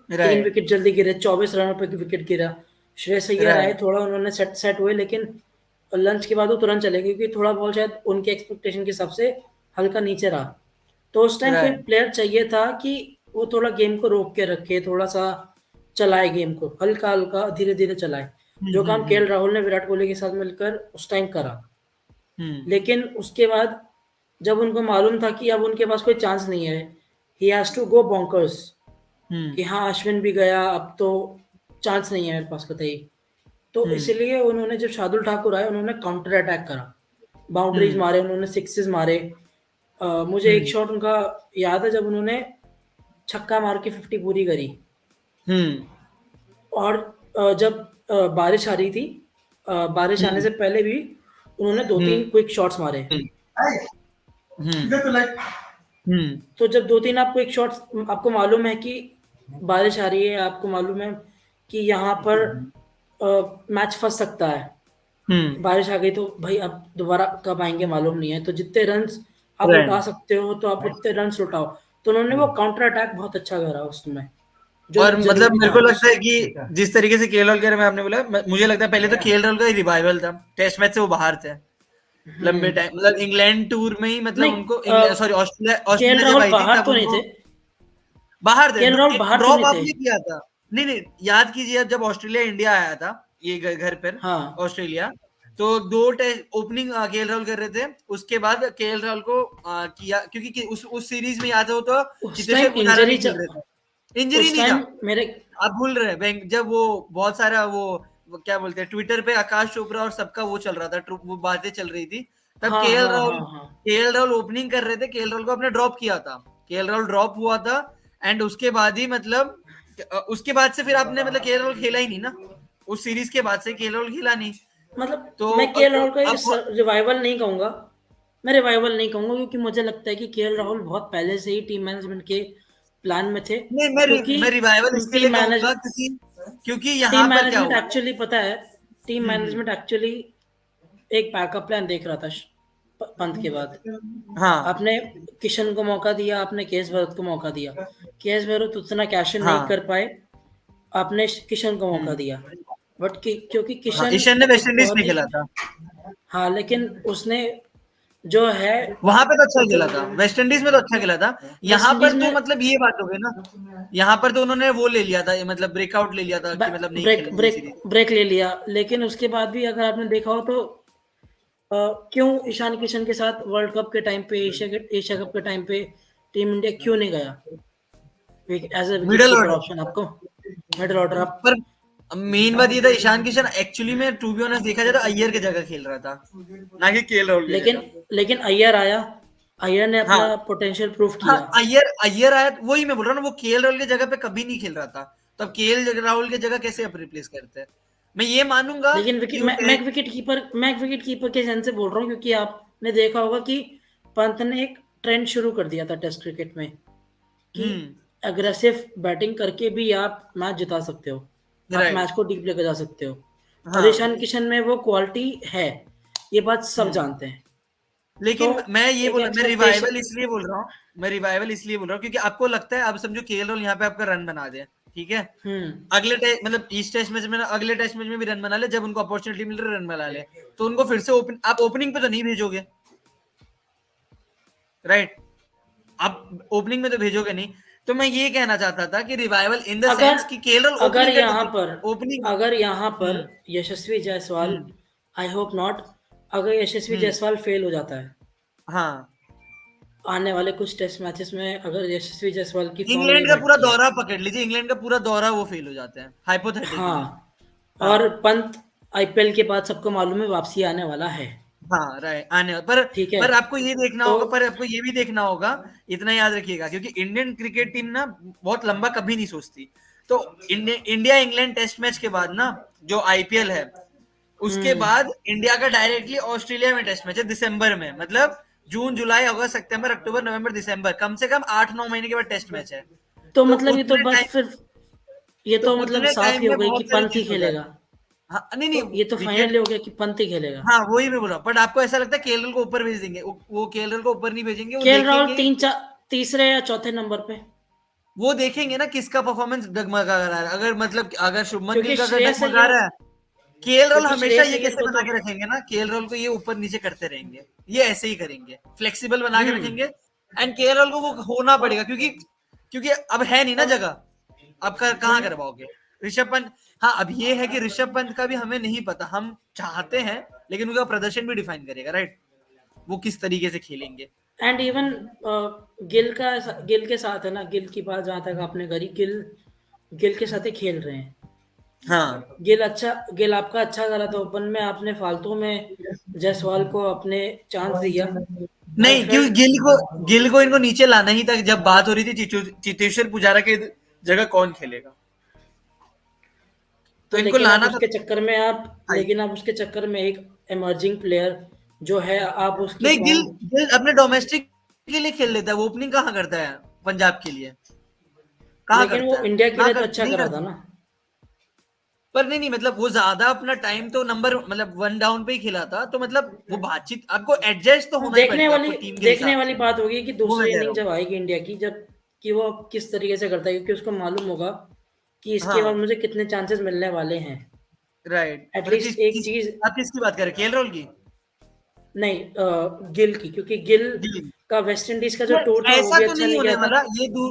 3 विकेट राइट। जल्दी गिरे, 24 रनों पे विकेट गिरा। श्रेयस अय्यर आए, राइट। थोड़ा उन्होंने सेट सेट हुए, लेकिन लंच के बाद वो तुरंत चले गए क्योंकि थोड़ा बॉल शायद उनके एक्सपेक्टेशन के हिसाब से हल्का नीचे रहा। तो उस टाइम कोई राइट। प्लेयर चाहिए था कि वो थोड़ा गेम को रोक के रखे, थोड़ा सा चलाए गेम को, हल्का हल्का धीरे धीरे चलाए। जो काम केएल हम्म। राहुल ने विराट कोहली के साथ मिलकर उस टाइम करा। हम्म। लेकिन उसके बाद जब उनको मालूम था कि अब उनके पास कोई चांस नहीं है, he has to go bonkers hmm. कि हाँ अश्विन भी गया, अब तो चांस नहीं है मेरे पास कतई। तो हम्म। इसलिए उन्होंने जब शार्दुल ठाकुर आए उन्होंने काउंटर अटैक करा, बाउंड्रीज हम्म। मारे, उन्होंने सिक्सेस मारे। मुझे एक हम्म। शॉट उनका याद है जब उन्होंने छक्का मार के 50 पूरी करी। हम्म। और जब बारिश आ रही थी, बारिश आने हम्म। से पहले भी उन्होंने दो हम्म। तीन क्विक शॉट्स मारे। तो जब 2-3 आपको एक शॉट्स आपको मालूम है कि बारिश आ रही है, आपको मालूम है कि यहाँ पर मैच फँस सकता है। बारिश आ गई तो भाई अब दोबारा कब आएँगे मालूम नहीं है, तो जितने रन्स आप उठा सकते हो तो आप उतने रन्स उठाओ। तो उन्होंने वो काउंटर अटैक बहुत अच्छा करा उसमें, जो और मतलब ज़रूरी मेरे था को उस लगता है कि जिस तरीके से केएल राहुल के बारे में आपने बोला, मुझे लगता है पहले तो केएल राहुल का ही रिवाइवल था, टेस्ट मैच से वो बाहर थे लंबे टाइम, मतलब इंग्लैंड टूर में ही, मतलब नहीं उनको सॉरी ऑस्ट्रेलिया केएल ऑस्ट्रेलिया जब राहुल आई थी बाहर तब तो नहीं उनको थे। बाहर थे, केएल राहुल एक बाहर तो ड्रॉप नहीं थे। आपने किया था। नहीं नहीं, याद कीजिए जब ऑस्ट्रेलिया इंडिया आया था ये घर पर हाँ, ऑस्ट्रेलिया, तो 2 टेस्ट ओपनिंग केएल राहुल कर रहे थे, उसके बाद केएल राहुल को किया, क्योंकि उस सीरीज में याद हो तो उस टाइम चेतेश्वर पुजारा इंजरी नहीं खेल रहे थे, इंजरी उस नहीं था। टाइम मेरे आप भूल रहे हैं जब वो बहुत सारा वो क्या बोलते हैं, ट्विटर पे आकाश चोपड़ा और सबका वो चल रहा था, वो बातें चल रही थी, तब हाँ, केएल हाँ, राहुल हाँ, हाँ। केएल राहुल ओपनिंग कर रहे थे, केएल राहुल को आपने ड्रॉप किया था, केएल राहुल ड्रॉप हुआ था, एंड उसके बाद ही मतलब उसके बाद से फिर आपने मतलब केएल राहुल खेला ही नहीं ना, उस सीरीज के बाद से केएल राहुल खेला नहीं। मतलब तो मैं केएल राहुल का अब रिवाइवल नहीं कहूँगा। मैं रिवाइवल नहीं कहूँगा क्योंकि मुझे लगता है कि केएल राहुल बहुत पहले से ही टीम मैनेजमेंट के प्लान में थे, नहीं, क्योंकि मैं रिवाइवल इसके लिए टीम मैनेज कहूंगा क्योंकि क्योंकि टीम यहाँ पर क्या मैनेजमेंट हुआ ना। एक्चुअली पता है टीम हम्म। मैनेजमेंट एक्चुअली एक बैकअप प्लान देख रहा था पंत के बाद। हाँ आपने किशन को मौका दिया, आपने केएस भरत को मौका दिया। केएस भरत उतना कैश इन नहीं हाँ। कर पाए, आपने किशन को मौका हम्म। दिया। बट क्योंकि हाँ, किशन ईशान ने वेस्ट इंडीज बहुत में ही खेला था, हाँ, लेकिन उसने जो है वहां पे तो अच्छा जो खेला था, वेस्ट इंडीज में तो अच्छा खेला था। वेस्ट यहाँ पर इंडीज तो में मतलब ये बात हो गई ना, यहाँ पर तो उन्होंने वो ले लिया था, मतलब ब्रेकआउट ले लिया था कि मतलब नहीं ब्रेक खेलेंगे ये ब्रेक सीरीज। ब्रेक ले लिया, लेकिन उसके बाद भी अगर आपने देखा हो तो क्यों ईशान किशन के साथ वर्ल्ड कप के टाइम पे एशिया कप के टाइम पे टीम इंडिया क्यों नहीं गया as a wicket middle keeper order option आपको? मिडल ऑर्डर आप पर मेन बात ये था, ईशान किशन एक्चुअली में टू बी ऑनेस्ट देखा जाए तो अय्यर की जगह खेल रहा था, ना कि केएल राहुल की लेकिन जगह। लेकिन अय्यर आया, अय्यर ने हाँ अपना पोटेंशियल प्रूफ हाँ, किया। अय्यर अय्यर आया, वही मैं बोल रहा हूँ ना, वो केएल राहुल की जगह पे कभी नहीं खेल रहा था, तो अब केएल राहुल की जगह कैसे आप रिप्लेस करते हैं? मैं ये मानूंगा लेकिन कि मैं एक विकेट कीपर के सेंस से बोल रहा हूँ क्योंकि आपने देखा होगा कि पंत ने एक ट्रेंड शुरू कर दिया था टेस्ट क्रिकेट में कि हम्म। अग्रेसिव बैटिंग करके भी आप मैच जिता सकते हो, आप राइट। मैच को डीप लेकर जा सकते हो। और हाँ, ईशान किशन में वो क्वालिटी है, ये बात सब हम्म। जानते हैं। तो लेकिन मैं ये एक बोला, एक्सपेक्टेशन मैं रिवाइवल इसलिए बोल रहा हूँ क्योंकि आपको लगता है, अब समझो केएल राहुल यहाँ पे आपका रन बना दे, ठीक है, अगले टेस्ट मतलब इस टेस्ट मैच में अगले टेस्ट मैच में भी रन बना ले, जब उनको अपॉर्चुनिटी मिल रही है रन बना ले, तो उनको फिर से आप ओपनिंग पे तो नहीं भेजोगे, राइट? आप ओपनिंग में तो भेजोगे नहीं। तो मैं ये कहना चाहता था कि रिवाइवल इन द अगर सेंस कि केएल राहुल अगर ओपनिंग करते यहाँ थे, पर ओपनिंग। अगर यहाँ पर हम्म। यशस्वी जायसवाल, हम्म। आई होप नॉट, अगर यशस्वी हम्म। जायसवाल फेल हो जाता है हाँ, आने वाले कुछ टेस्ट मैचेस में, अगर यशस्वी जायसवाल की फॉर्म नहीं इंग्लैंड का पूरा बैठती है, दौरा पकड़ लीजिए, इंग्लैंड का पूरा दौरा वो फेल हो जाते हैं हाइपोथेटिकली। हाँ, हाँ। और पंत आईपीएल के बाद सबको मालूम है वापसी आने वाला है, हाँ, राइट, आने ठीक है? पर आपको ये देखना तो होगा, पर आपको ये भी देखना होगा, इतना याद रखिएगा, क्योंकि इंडियन क्रिकेट टीम ना बहुत लंबा कभी नहीं सोचती। तो इंडिया इंग्लैंड टेस्ट मैच के बाद ना, जो आईपीएल है, उसके हम्म बाद इंडिया का डायरेक्टली ऑस्ट्रेलिया में टेस्ट मैच है दिसंबर में, मतलब जून जुलाई अगस्त सितंबर अक्टूबर नवंबर दिसंबर, कम से कम 8-9 महीने के बाद टेस्ट मैच है। तो तो मतलब उतने टाइम ये तो तो मतलब उतने साफ ही टाइम हो में गई कि बहुत सारी पंत ही चीज हो खेलेगा। जाती। हाँ, नहीं नहीं, तो ये तो फाइनल विकेट, हो गया कि पंत ही खेलेगा। हाँ वही मैं बोल रहा हूँ, बट आपको ऐसा लगता है केएल को ऊपर भेज देंगे? वो केएल को ऊपर नहीं भेजेंगे, वो केएल राहुल देखेंगे, तीसरे या चौथे नंबर पे, वो देखेंगे ना किसका परफॉर्मेंस डगमगा रहा है, अगर मतलब अगर शुभमन क्योंकि गिल का अगर श्रेयस डगमगा अय्यर रहा है, केएल राहुल हमेशा ये अय्यर कैसे को बना तो के रखेंगे ना, केएल राहुल को ये ऊपर नीचे करते रहेंगे, ये ऐसे ही करेंगे, फ्लेक्सिबल बना के हम्म रखेंगे, एंड केएल राहुल को वो होना और पड़ेगा, क्योंकि क्योंकि अब है नहीं ना अब जगह, अब कहाँ उन्हें करवाओगे? ऋषभ पंत, हाँ अब ये है कि ऋषभ पंत का भी हमें नहीं पता, हम चाहते हैं, लेकिन उनका प्रदर्शन भी डिफाइन करेगा, राइट? वो किस तरीके से खेलेंगे। एंड इवन गिल के साथ है ना, गिल की बात जहाँ तक आपने करी, गिल के साथ ही खेल रहे हैं। हाँ, गिल आपका अच्छा करा था ओपन में, आपने फालतू में जायसवाल को अपने चांस दिया। आई नहीं, क्योंकि फेल्ट गिल को इनको नीचे लाना ही था, जब बात हो रही थी चेतेश्वर पुजारा के जगह कौन खेलेगा, तो तो इनको लेकिन आप लाना था। उसके चक्कर में आप हाई। लेकिन आप उसके चक्कर में एक इमर्जिंग प्लेयर जो है आप उसकी नहीं, गिल फॉर्म। गिल अपने डोमेस्टिक के लिए खेल लेता है, वो ओपनिंग कहाँ करता है पंजाब के लिए, कहाँ लेकिन करता वो है? इंडिया के ना लिए तो कर अच्छा नहीं करा था करता। ना। पर नहीं नहीं, मतलब वो ज्यादा अपना टाइम तो नंबर मतलब वन डाउन पे ही खेला था, तो मतलब वो बातचीत आपको एडजस्ट तो हाँ, होना ही पड़ेगा आपको टीम के देखने हिसाब वाली से, बात होगी कि वो मैं दूसरी कह रहा इनिंग हूँ। जब आएगी इंडिया की, जब कि वो अब किस तरीके से करता है, क्योंकि उसको मालूम होगा कि इसके बाद हाँ मुझे कितने चांसेस मिलने वाले हैं। राइट, मतलब एटलीस्ट एक चीज। आप किसकी बात कर रहे हैं, केएल की? नहीं, गिल की, क्योंकि गिल गिल। का वेस्ट इंडीज का जो यार, टूर था वो ऐसा भी तो अच्छा नहीं नहीं होने गया था। वाला,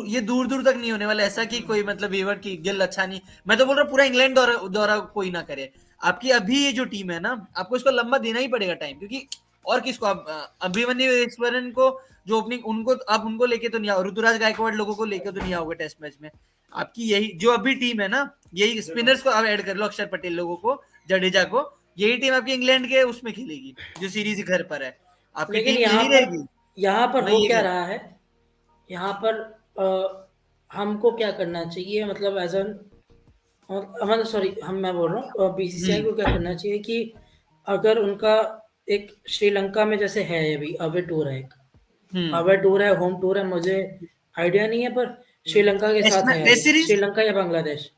ये दूर दूर तक नहीं होने वाला ऐसा कि कोई मतलब विवर की गिल अच्छा नहीं। मैं तो बोल रहा हूँ पूरा इंग्लैंड दौरा दौरा कोई ना करे। आपकी अभी ये जो टीम है ना, आपको इसको लंबा देना ही पड़ेगा टाइम, क्योंकि और किसको आप अभिमन्यु ईश्वरन को जो ओपनिंग उनको आप उनको लेके तो नहीं आओ, ऋतुराज गायकवाड़ लोगों को लेके तो नहीं आओगे टेस्ट मैच में। आपकी यही जो अभी टीम है ना, यही स्पिनर्स को आप ऐड कर लो, अक्षर पटेल लोगों को, जडेजा को, यही टीम आपकी इंग्लैंड के उसमें खेलेगी जो सीरीज घर पर है, आपकी लेकिन टीम यही रहेगी। यहाँ पर मैं हो ये क्या कह रहा है, यहाँ पर हमको क्या करना चाहिए, मतलब एज एन, मतलब सॉरी, मैं बोल रहा हूँ बीसीसीआई को क्या करना चाहिए कि अगर उनका एक श्रीलंका में जैसे है अभी अवे टूर है, एक हम्म। अवे टूर है, होम टूर है, मुझे आइडिया नहीं है, पर श्रीलंका के साथ है टेस्ट अभी, सीरीज। श्रीलंका या बांग्लादेश।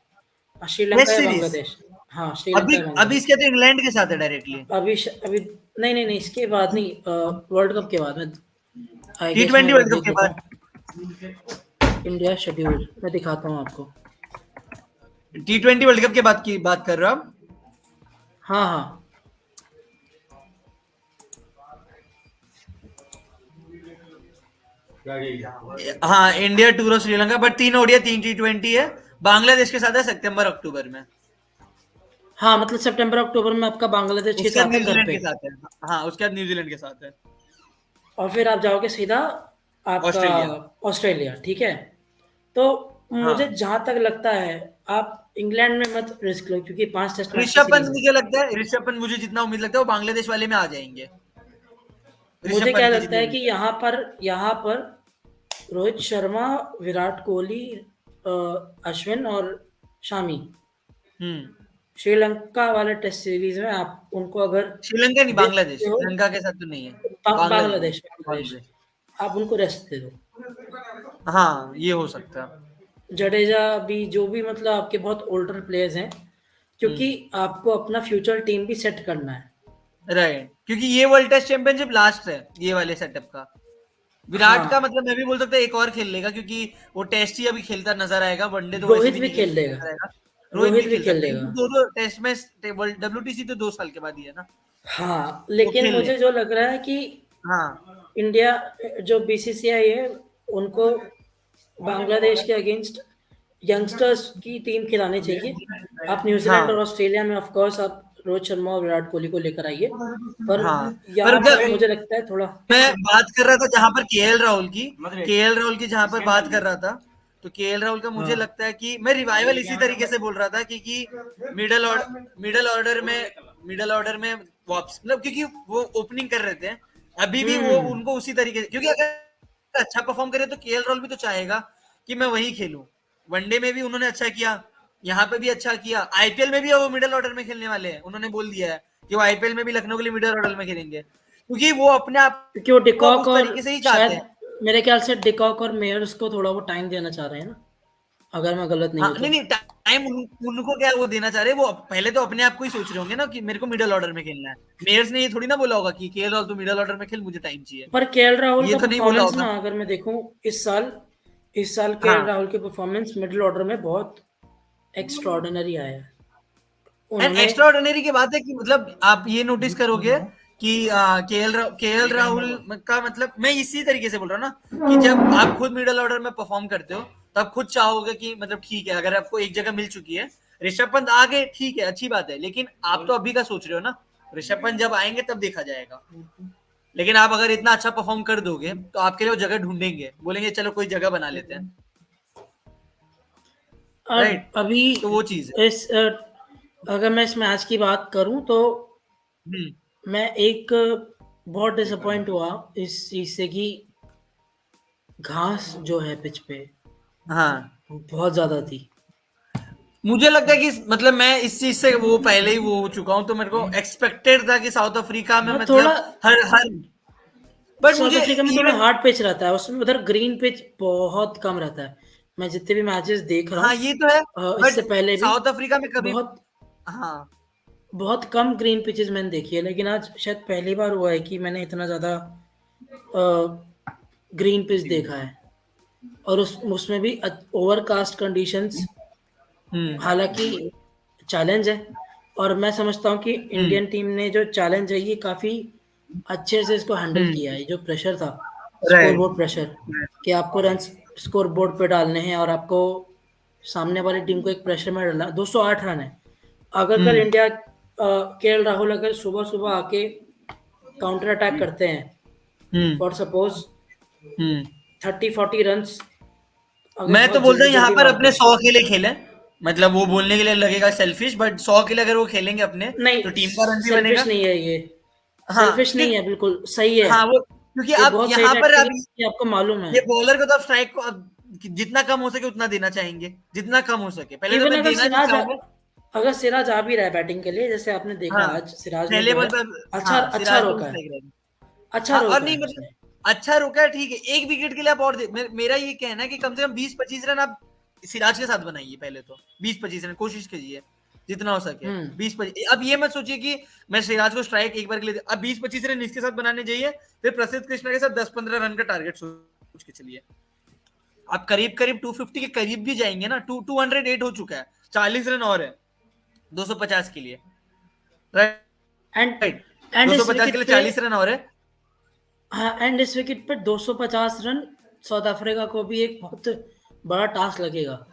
श्रीलंका टेस्ट या सीरीज बांग्लादेश। हाँ, श्रीलंका अभी या अभी बांग्लादेश। इसके तो इंग्लैंड के साथ है डायरेक्टली। अभी नहीं नहीं नहीं, इसके बाद नहीं, वर्ल्ड कप के बाद में, आई टी गेस मैं ट्वेंटी एक बार वर्ल्ड कप देख के लेता बाद। हूँ। इंडिया शेड्यूल मैं दिखाता हूँ आपको। T20 वर्ल्ड कप के बाद की बात कर रहे हो आप? हाँ हाँ। हाँ, India tour of Sri Lanka, but 3 ODI 3 T20 है। बांग्लादेश के साथ है सितंबर अक्टूबर में। हाँ, मतलब सितंबर अक्टूबर में आपका बांग्लादेश के उसके बाद साथ है घर न्यूजीलैंड पे। के साथ है। हाँ, उसके बाद न्यूजीलैंड के साथ है। और फिर आप जाओगे सीधा आपका ऑस्ट्रेलिया। ऑस्ट्रेलिया, ठीक है। तो मुझे हाँ, जहां तक लगता है, आप इंग्लैंड में मत रिस्क लो, क्योंकि 5 टेस्ट मैच की ऋषभ पंत सीरीज है। मुझे लगता है, ऋषभ पंत मुझे जितना उम्मीद लगता है वो बांग्लादेश वाले में आ जाएंगे। मुझे ऋषभ क्या पंत की लगता जितनी है उम्मीद कि है। यहाँ पर रोहित शर्मा, विराट कोहली, अ, अश्विन और शामी, हम्म। श्रीलंका वाले टेस्ट सीरीज में आप उनको अगर श्रीलंका नहीं, दे बांग्लादेश, सकते हो, श्रीलंका के साथ तो नहीं है। बांग्लादेश। बांग्लादेश, बांग्लादेश। आप उनको रेस्ट दे दो। हाँ, ये हो सकता है। जडेजा भी, जो भी मतलब आपके बहुत ओल्डर प्लेयर्स हैं, क्योंकि हम्म। आपको अपना फ्यूचर टीम भी सेट करना है। राइट, क्योंकि ये वर्ल्ड टेस्ट चैंपियनशिप लास्ट है ये वाले सेटअप का। विराट का हाँ, मतलब मैं भी बोल सकता हूँ एक और खेल लेगा, क्योंकि वो टेस्ट ही अभी खेलता नजर आएगा, वनडे तो वैसे रोहित भी भी नहीं खेल खेलता लेगा, नजर आएगा। रोहित रोहित भी भी खेल खेल सकता है, लेगा। क्योंकि दो टेस्ट में WTC तो 2 साल के बाद ही है ना। हाँ, वो लेकिन खेल ले। मुझे जो लग रहा है कि हाँ इंडिया, जो बीसीसीआई है, उनको बांग्लादेश के अगेंस्ट यंगस्टर्स की टीम खिलानी चाहिए। आप न्यूजीलैंड और हाँ ऑस्ट्रेलिया में ऑफ कोर्स आप रोहित शर्मा और विराट कोहली को लेकर आइए, पर हाँ। यहाँ पर पर जब मुझे लगता है थोड़ा। मैं बात कर रहा था जहां पर केएल राहुल की जहां पर बात कर रहा था, तो केएल राहुल का मुझे हाँ। लगता है कि मैं रिवाइवल इसी तरीके से बोल रहा था, क्योंकि मिडल ऑर्डर में मिडल ऑर्डर में वापस, मतलब क्योंकि वो ओपनिंग कर रहे थे, अभी भी वो हम्म। उनको उसी तरीके से, क्योंकि अगर अच्छा परफॉर्म करे तो केएल राहुल भी तो चाहेगा कि मैं वही खेलूं। वनडे में भी उन्होंने अच्छा किया, यहाँ पे भी अच्छा किया, आईपीएल में भी वो मिडल ऑर्डर में खेलने वाले हैं, उन्होंने बोल दिया है कि वो आईपीएल में भी लखनऊ के लिए मिडल ऑर्डर में खेलेंगे, क्योंकि वो अपने आप क्योंकि वो को अब डिकॉक उस और तरीके से ही चाहते शायद, हैं। मेरे ख्याल से डिकॉक और मेयर्स को थोड़ा वो टाइम देना चाह रहे हैं ना, अगर मैं गलत नहीं हाँ, हूँ तो। नहीं नहीं, टाइम उनको क्या वो देना चाह रहे हैं, वो पहले तो अपने आप को ही सोच रहे होंगे ना कि मेरे को मिडल ऑर्डर में खेलना है। मेयर्स ने ये थोड़ी ना बोला होगा कि केएल राहुल तू मिडल ऑर्डर में खेल, मुझे टाइम चाहिए। पर केएल राहुल ये का तो नहीं बोला परफॉर्मेंस होगा। ना, अगर मैं देखूं इस साल केएल हाँ, राहुल के परफॉर्मेंस मिडिल ऑर्डर में बहुत एक्स्ट्राऑर्डिनरी आया है। एंड उन्होंने। एक्स्ट्रा ऑर्डिनरी की बात है कि मतलब आप ये नोटिस करोगे कि केएल राहुल का मतलब, मैं इसी तरीके से बोल रहा हूँ ना कि जब आप खुद मिडल ऑर्डर में परफॉर्म करते हो, तो आप खुद चाहोगे कि मतलब ठीक है, अगर आपको एक जगह मिल चुकी है, ऋषभ पंत आ गए ठीक है, अच्छी बात है, लेकिन आप तो अभी का सोच रहे हो ना, ऋषभ पंत जब आएंगे तब देखा जाएगा। लेकिन आप अगर इतना अच्छा परफॉर्म कर दोगे तो आपके लिए वो जगह ढूंढेंगे, बोलेंगे चलो कोई जगह बना लेते हैं। अब राइट, अभी तो वो चीज है। इस अगर मैं इस मैच की बात करूं तो हम्म। मैं एक बहुत डिसअपॉइंट हुआ इस चीज से कि घास जो है पिच पे हाँ, बहुत ज्यादा थी। मुझे लगता है कि मतलब मैं इस चीज से वो पहले ही वो हो चुका हूँ, तो मेरे को एक्सपेक्टेड था कि साउथ अफ्रीका में हाँ, थोड़ा मतलब हर हर बट साउथ मुझे अफ्रीका में थोड़ा इवन हार्ड पिच रहता है, उसमें उधर ग्रीन पिच बहुत कम रहता है। मैं जितने भी मैचेस देख रहा हाँ हूँ ये तो है, इससे बट पहले भी साउथ अफ्रीका में कभी बहुत हाँ बहुत कम ग्रीन पिचेस मैंने देखी है, लेकिन आज शायद पहली बार हुआ है कि मैंने इतना ज़्यादा ग्रीन पिच देखा है, और उसमें भी ओवरकास्ट कंडीशंस। हम्म हालांकि चैलेंज है, और मैं समझता हूँ कि हम्म इंडियन टीम ने जो चैलेंज है ये काफ़ी अच्छे से इसको हैंडल किया हम्म है। जो प्रेशर था, राइट स्कोरबोर्ड प्रेशर, कि आपको रन स्कोरबोर्ड पे डालने हैं और आपको सामने वाली टीम को एक प्रेशर में डालना। 208 रन है। अगर कल हम्म इंडिया केएल राहुल अगर सुबह सुबह आके काउंटर अटैक करते हैं, हम्म फॉर सपोज हम्म 30-40 रन, अगर मैं तो बहुत बोलता जल्दी हूँ यहाँ जल्दी पर मारते अपने हैं। 100 के लिए खेलें, मतलब वो बोलने के लिए लगेगा सेल्फिश, बट 100 के लिए अगर वो खेलेंगे अपने, नहीं, तो टीम का रन भी सेल्फिश बनेगा। नहीं है ये, हाँ सेल्फिश नहीं है, बिल्कुल सही है। हाँ वो क्योंकि ये आप बहुत सही यहाँ पर टैक्टिक अब है, ये आपको मालूम है। ये बॉलर को तो आप स्ट्राइक को अब जितना कम हो सके उतना देना चाहेंगे, जितना कम हो सके, पहले तो इवन मैं देना नहीं चाहूंगा। अगर सिराज आ भी रहा है बैटिंग के लिए, जैसे आपने देखा हाँ आज सिराज ने पहले जो है बॉल पर अच्छा हाँ अच्छा सिराज को रोका है, स्ट्राइक रहेगा। अच्छा हाँ और रोका नहीं है मतलब उसने। अच्छा रुका है ठीक है, एक विकेट के लिए आप और मेरा ये कहना है कि कम से कम 20-25 रन आप सिराज के साथ बनाइए, पहले तो 20-25 रन कोशिश कीजिए जितना हो सके। हम्म 20-25 अब ये मत सोचिए कि मैं सिराज को स्ट्राइक एक बार के लिए, अब 20-25 रन इसके साथ बनाने चाहिए, फिर प्रसिद्ध कृष्णा के साथ 10-15 रन का टारगेट सोच के चलिए। आप करीब करीब 250 के करीब भी जाएंगे ना, 208 हो चुका है, 40 रन और है 250 के लिए, एंड राइट। एंड इस 250 के विकेट लिए पे 40 रन और है। हाँ, एंड इस विकेट पे 250 रन साउथ अफ्रीका को भी एक बहुत बड़ा टास्क लगेगा।